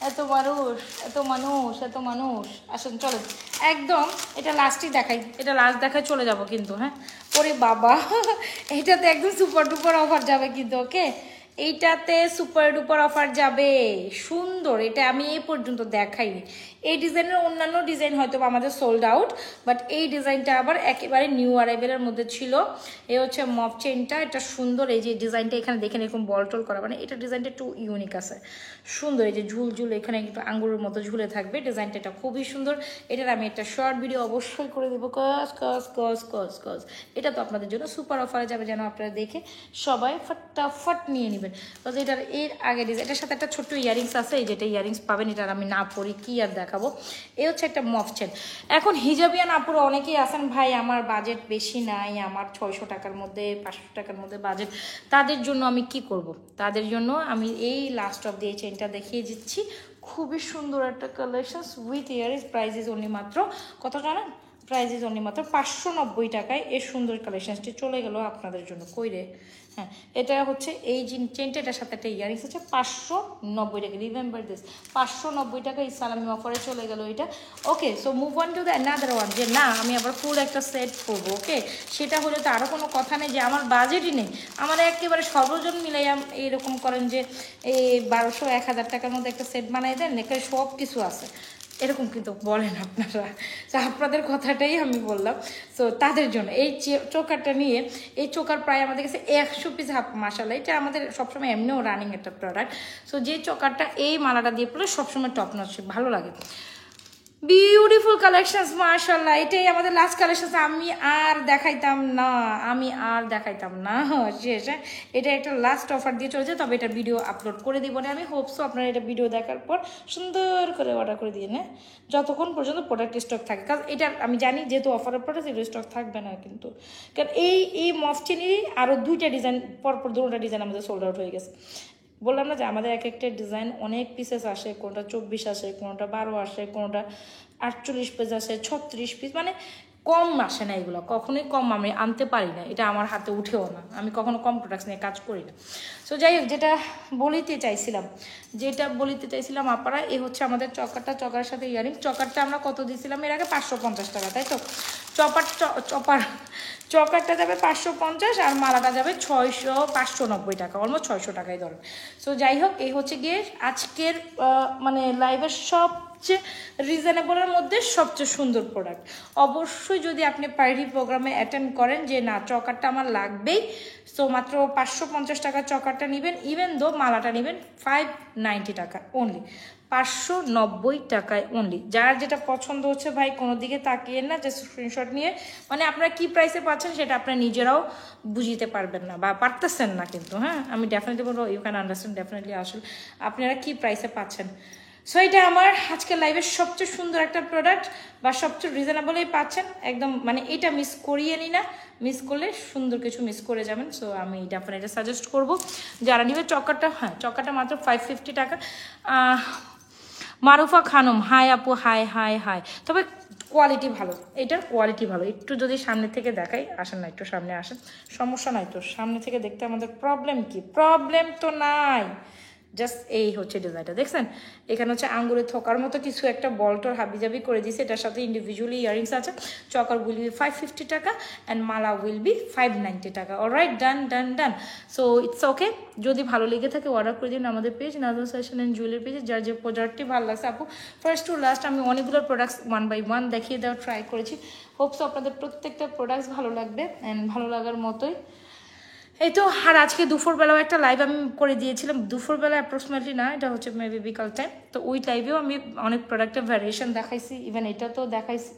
এত মানুষ এত মানুষ এত মানুষ। আসুন চলো একদম এটা লাস্টই দেখাই, এটা লাস্ট দেখাই চলে যাব কিন্তু। হ্যাঁ ওরে বাবা, এটাতে একদম সুপার ডুপার অফার যাবে কিন্তু। ওকে, এইটাতে সুপার ডুপার অফার যাবে। সুন্দর, এটা আমি এই পর্যন্ত দেখাইনি। এই ডিজাইনের অন্যান্য ডিজাইন হয়তো আমাদের সোল্ড আউট, বাট এই ডিজাইনটা আবার একেবারে নিউ অ্যারাইভেলের মধ্যে ছিল। এই হচ্ছে মপ চেনটা, এটা সুন্দর। এই যে ডিজাইনটা এখানে দেখেন এরকম বলটল করা, মানে এটা ডিজাইনটা একটু ইউনিক আছে, সুন্দর। এই যে ঝুল ঝুল এখানে একটু আঙ্গুরের মতো ঝুলে থাকবে, ডিজাইনটা এটা খুবই সুন্দর। এটার আমি একটা শর্ট ভিডিও অবশ্যই করে দেবো। কস কস কস কস কস। এটা তো আপনাদের জন্য সুপার অফারে যাবে, যেন আপনারা দেখে সবাই ফটাফট নিয়ে নেবেন। বিকজ এটার এর আগে এটার সাথে একটা ছোট্ট ইয়ারিংস আছে, এই যেটা ইয়ারিংস পাবেন, এটার আমি না পরি কি আর দেখাবো। এই হচ্ছে একটা মফ চেন। এখন হিজাবিয়ান আপুরা অনেকেই আছেন, ভাই আমার বাজেট বেশি নাই, আমার 600 টাকার মধ্যে 500 টাকার মধ্যে বাজেট, তাদের জন্য আমি কি করব? তাদের জন্য আমি এই লাস্ট অফ দিয়ে চেনটা দেখিয়ে দিচ্ছি। খুবই সুন্দর একটা collection with earrings. Price is only মাত্র কত জানেন? প্রাইস ইজ অনলি মাত্র 590 টাকায় এই সুন্দর কালেকশনটি চলে গেল আপনাদের জন্য। কই রে? হ্যাঁ, এটা হচ্ছে এই চেনটা, এটার সাথে একটা ইয়ারিংস হচ্ছে 590 টাকা। রিমেম্বার দিস, 590 টাকা এই সালামি অফারে চলে গেল এটা। Okay, so move on to the another one. যে না আমি আবার ফুল একটা সেট করবো, ওকে, সেটা হলে তো আরও কোনো কথা নেই যে আমার বাজেটই নেই। আমার একেবারে সর্বজন মিলাই এইরকম করেন যে এই 1200-1000 টাকার মধ্যে একটা সেট বানাই দেন, এখানে সব কিছু আছে, এরকম কিন্তু বলেন আপনারা। তো আপনাদের কথাটাই আমি বললাম। সো তাদের জন্য এই চোকারটা নিয়ে, এই চোকার প্রায় আমাদের কাছে 100 পিস হাফ। মাশাআল্লাহ, এটা আমাদের সবসময় এমনিও রানিং একটা প্রোডাক্ট। সো যে চোকারটা এই মালাটা দিয়ে পড়লে সবসময় টপ নচ, ভালো লাগে। বিউটিফুল কালেকশনস মাশাআল্লাহ, এটাই আমাদের লাস্ট কালেকশন। আমি আর দেখাইতাম না শেষ। এটা একটা লাস্ট অফার দিয়ে চলেছে, তবে এটা ভিডিও আপলোড করে দিব না আমি। হোপসো আপনারা এটা ভিডিও দেখার পর সুন্দর করে অর্ডার করে দিয়ে নেন, যতক্ষণ পর্যন্ত প্রোডাক্ট স্টক থাকে। কারণ এটা আমি জানি যেহেতু অফারের প্রোডাক্ট, এটা স্টক থাকবে না কিন্তু। কারণ এই মফচিনেরই আরও 2টা ডিজাইন, পরপর 2টা ডিজাইন আমাদের সোল্ড আউট হয়ে গেছে। বললাম না যে আমাদের এক একটা ডিজাইন অনেক পিসেস আসে, কোনোটা 24 আসে, কোনোটা 12 আসে, কোনোটা 48 পিস আসে, 36 পিস, মানে কম আসে না। এগুলো কখনোই কম আমি আনতে পারি না, এটা আমার হাতে উঠেও না। আমি কখনো কম প্রোডাক্টস নিয়ে কাজ করি না। সো যাই হোক, যেটা বলিতে চাইছিলাম আপনারা, এই হচ্ছে আমাদের চকারটা, চকারের সাথে ইয়ারিং। চকারটা আমরা কত দিয়েছিলাম এর আগে? 550 টাকা, তাই তো? চকারটা যাবে 550 আর মালাটা যাবে 590 টাকা, অলমোস্ট 600 টাকায় ধরেন। সো যাই হোক, এই হচ্ছে গিয়ে আজকের মানে লাইভের সবচেয়ে রিজনেবলের মধ্যে সবচেয়ে সুন্দর প্রোডাক্ট। অবশ্যই যদি আপনি পার্টি প্রোগ্রামে অ্যাটেন্ড করেন যে না চকারটা আমার লাগবেই, সো মাত্র 550 টাকার চকারটা নেবেন। ইভেন দো মালাটা নেবেন 590 টাকা অনলি, 590 টাকায় অনলি। যার যেটা পছন্দ হচ্ছে ভাই কোনো দিকে তাকিয়ে না, যে স্ক্রিনশট নিয়ে, মানে আপনারা কি প্রাইসে পাচ্ছেন সেটা আপনারা নিজেরাও বুঝিতে পারবেন না বা পারতেছেন না কিন্তু। হ্যাঁ, আমি ডেফিনেটলি বলবো ইউ ক্যান আন্ডারস্ট্যান্ড ডেফিনেটলি। আসলে আপনারা কি প্রাইসে পাচ্ছেন সো এটা আমার আজকের লাইভের সবচেয়ে সুন্দর একটা প্রোডাক্ট বা সবচেয়ে রিজনেবলই পাচ্ছেন একদম, মানে এটা মিস করিয়ে নি না, মিস করলে সুন্দর কিছু মিস করে যাবেন। সো আমি এটা আপনার এটা সাজেস্ট করবো যারা নিবে। চকাটা, হ্যাঁ চকাটা মাত্র 550 টাকা। মারুফা খানম, হাই আপু, হাই হাই হাই। তবে কোয়ালিটি ভালো, এটার কোয়ালিটি ভালো। একটু যদি সামনে থেকে দেখাই, আসেন না একটু সামনে আসেন, সমস্যা নাই তো, সামনে থেকে দেখতে আমাদের প্রবলেম কি? প্রবলেম তো নাই, জাস্ট এই হচ্ছে ডিজাইনটা দেখছেন। এখানে হচ্ছে আঙ্গুরে থোকার মতো কিছু একটা বলটর হাবিজাবি করে দিয়েছে, এটার সাথে ইন্ডিভিজুয়ালি ইয়ারিংস আছে। চকার উইল বি 550 টাকা অ্যান্ড মালা উইল বি 590 টাকা। Alright, done done done. So it's okay, যদি ভালো লেগে থাকে অর্ডার করে দিন আমাদের page Najma fashion and jewellery পেজে। যার যে প্রোডাক্টটি ভালো লাগছে আপু, ফার্স্ট টু লাস্ট আমি অনেকগুলো প্রোডাক্টস 1 বাই 1 দেখিয়ে দেওয়ার ট্রাই করেছি। হোপসো আপনাদের প্রত্যেকটা প্রোডাক্টস ভালো লাগবে অ্যান্ড ভালো লাগার মতোই। এই তো, আর আজকে দুপুরবেলাও একটা লাইভ আমি করে দিয়েছিলাম, দুপুরবেলা অ্যাপ্রক্সিমেটলি না, এটা হচ্ছে মেবি বিকাল টাইম। তো ওই লাইভেও আমি অনেক প্রোডাক্টের ভ্যারিয়েশন দেখাইছি, ইভেন এটা তো দেখাইছি।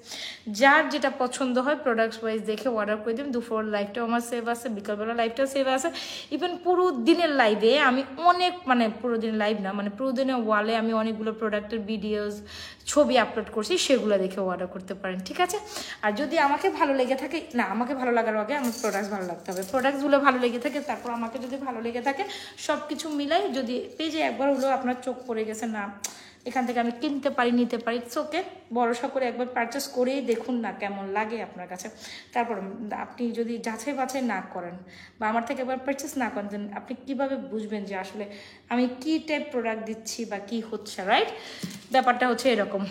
যার যেটা পছন্দ হয় প্রোডাক্টস ওয়াইজ দেখে অর্ডার করে দিন। দুপুর লাইভটাও আমার সেভ আছে, বিকালবেলা লাইভটাও সেভ আছে। ইভেন পুরো দিনের লাইভে আমি অনেক, মানে পুরো দিনের লাইভ না, মানে পুরো দিনের ওয়ালে আমি অনেকগুলো প্রোডাক্টের ভিডিওস, ছবি আপলোড করছি, সেগুলো দেখে অর্ডার করতে পারেন, ঠিক আছে। আর যদি আমাকে ভালো লেগে থাকে, না আমাকে ভালো লাগার আগে আমার প্রোডাক্টস ভালো লাগতে হবে, প্রোডাক্টসগুলো ভালো লেগে থাকে, তারপর আমাকে যদি ভালো লেগে থাকে, সব কিছু মিলাই যদি পেজে একবার হলেও আপনার চোখ পড়ে গেছে, না এখান থেকে আমি কিনতে পারি, নিতে পারি, ইটস ওকে, ভরসা করে একবার পারচেস করেই দেখুন না কেমন লাগে আপনার কাছে। তারপর আপনি যদি যাচাই বাছাই না করেন বা আমার থেকে একবার পারচেস না করেন, দেন আপনি কীভাবে বুঝবেন যে আসলে আমি কী টাইপ প্রোডাক্ট দিচ্ছি বা কী হচ্ছে, রাইট? ব্যাপারটা হচ্ছে এরকম,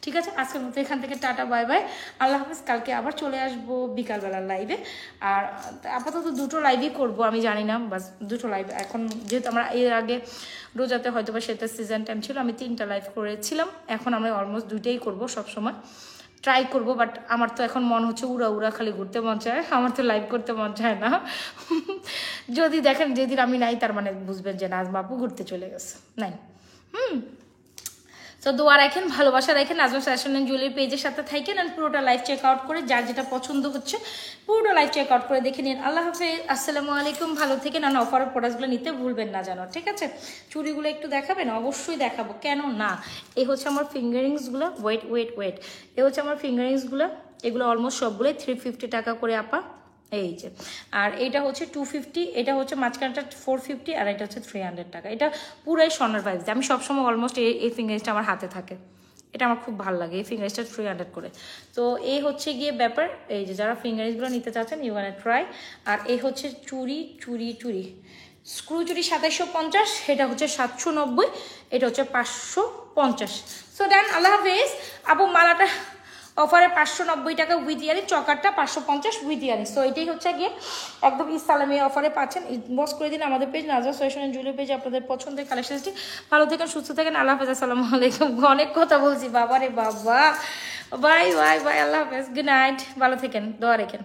ঠিক আছে। আজকের মতো এখান থেকে টাটা, বাই বাই, আল্লাহ হাফিজ। কালকে আবার চলে আসবো বিকালবেলার লাইভে। আর আপাতত দুটো লাইভই করব, আমি জানি না, বাস দুটো লাইভ এখন, যেহেতু আমরা এর আগে রোজাতে হয়তো বা সেটা সিজন টাইম ছিল, আমি 3টা লাইভ করেছিলাম, এখন আমরা অলমোস্ট 2টাই করবো, সবসময় ট্রাই করব। বাট আমার তো এখন মন হচ্ছে উড়া উড়া, খালি ঘুরতে মন চায়, আমার তো লাইভ করতে মন চায় না। যদি দেখেন যেদিন আমি নাই, তার মানে বুঝবেন যে নাজমা আপু ঘুরতে চলে গেছে, নাই। তো দোয়া রাখেন, ভালোবাসা রাখেন, নাজমা ফ্যাশন অ্যান্ড জুয়েলারি পেজের সাথে থাকেন, অ্যান্ড পুরোটা লাইভ চেক আউট করে যার যেটা পছন্দ হচ্ছে পুরোটা লাইভ চেক আউট করে দেখে নিন। আল্লাহ হাফেজ, আসসালামু আলাইকুম, ভালো থেকে না অফারের প্রোডাক্টসগুলো নিতে ভুলবেন না জানো, ঠিক আছে। চুড়িগুলো একটু দেখাবেন? অবশ্যই দেখাবো, কেন না। এই হচ্ছে আমার ফিঙ্গারিংসগুলো, ওয়েট ওয়েট ওয়েট, এ হচ্ছে আমার ফিঙ্গারিংসগুলো, এগুলো অলমোস্ট সবগুলোই 350 টাকা করে আপা, এই যে। আর এটা হচ্ছে 250, এটা হচ্ছে মাঝখানটা 450, আর এটা হচ্ছে 300 টাকা। এটা পুরাই স্বর্ণের প্রাইস। আমি সবসময় অলমোস্ট এই ফিঙ্গারিংসটা আমার হাতে থাকে, এটা আমার খুব ভালো লাগে, এই ফিঙ্গারিংসটা 300 করে। তো এই হচ্ছে গিয়ে ব্যাপার, এই যে যারা ফিঙ্গারিংসগুলো নিতে চাচ্ছেন ইউ ক্যান ট্রাই। আর এই হচ্ছে চুড়ি, স্ক্রু চুড়ি 2750, এটা হচ্ছে 790, এটা হচ্ছে 550। সো ডান, আল্লাহ হাফেজ আপু। মালাটা অফারে 590 টাকা উইথ ইয়ারিং, চকারটা 550 উইথ ইয়ারিং। সো এটাই হচ্ছে গিয়ে একদম ইসলামী অফারে পাচ্ছেন। ইনবক্স করে দিন আমাদের page Najma fashion and jewellery পেজে আপনাদের পছন্দের কালেকশনটি। ভালো থাকেন, সুস্থ থাকেন, আল্লাহ হাফেজ, আসসালামু আলাইকুম। অনেক কথা বলছি বাবা রে বাবা, বাই বাই বাই, আল্লাহ হাফেজ, গুড নাইট, ভালো থাকেন, দোয়া রেখেন।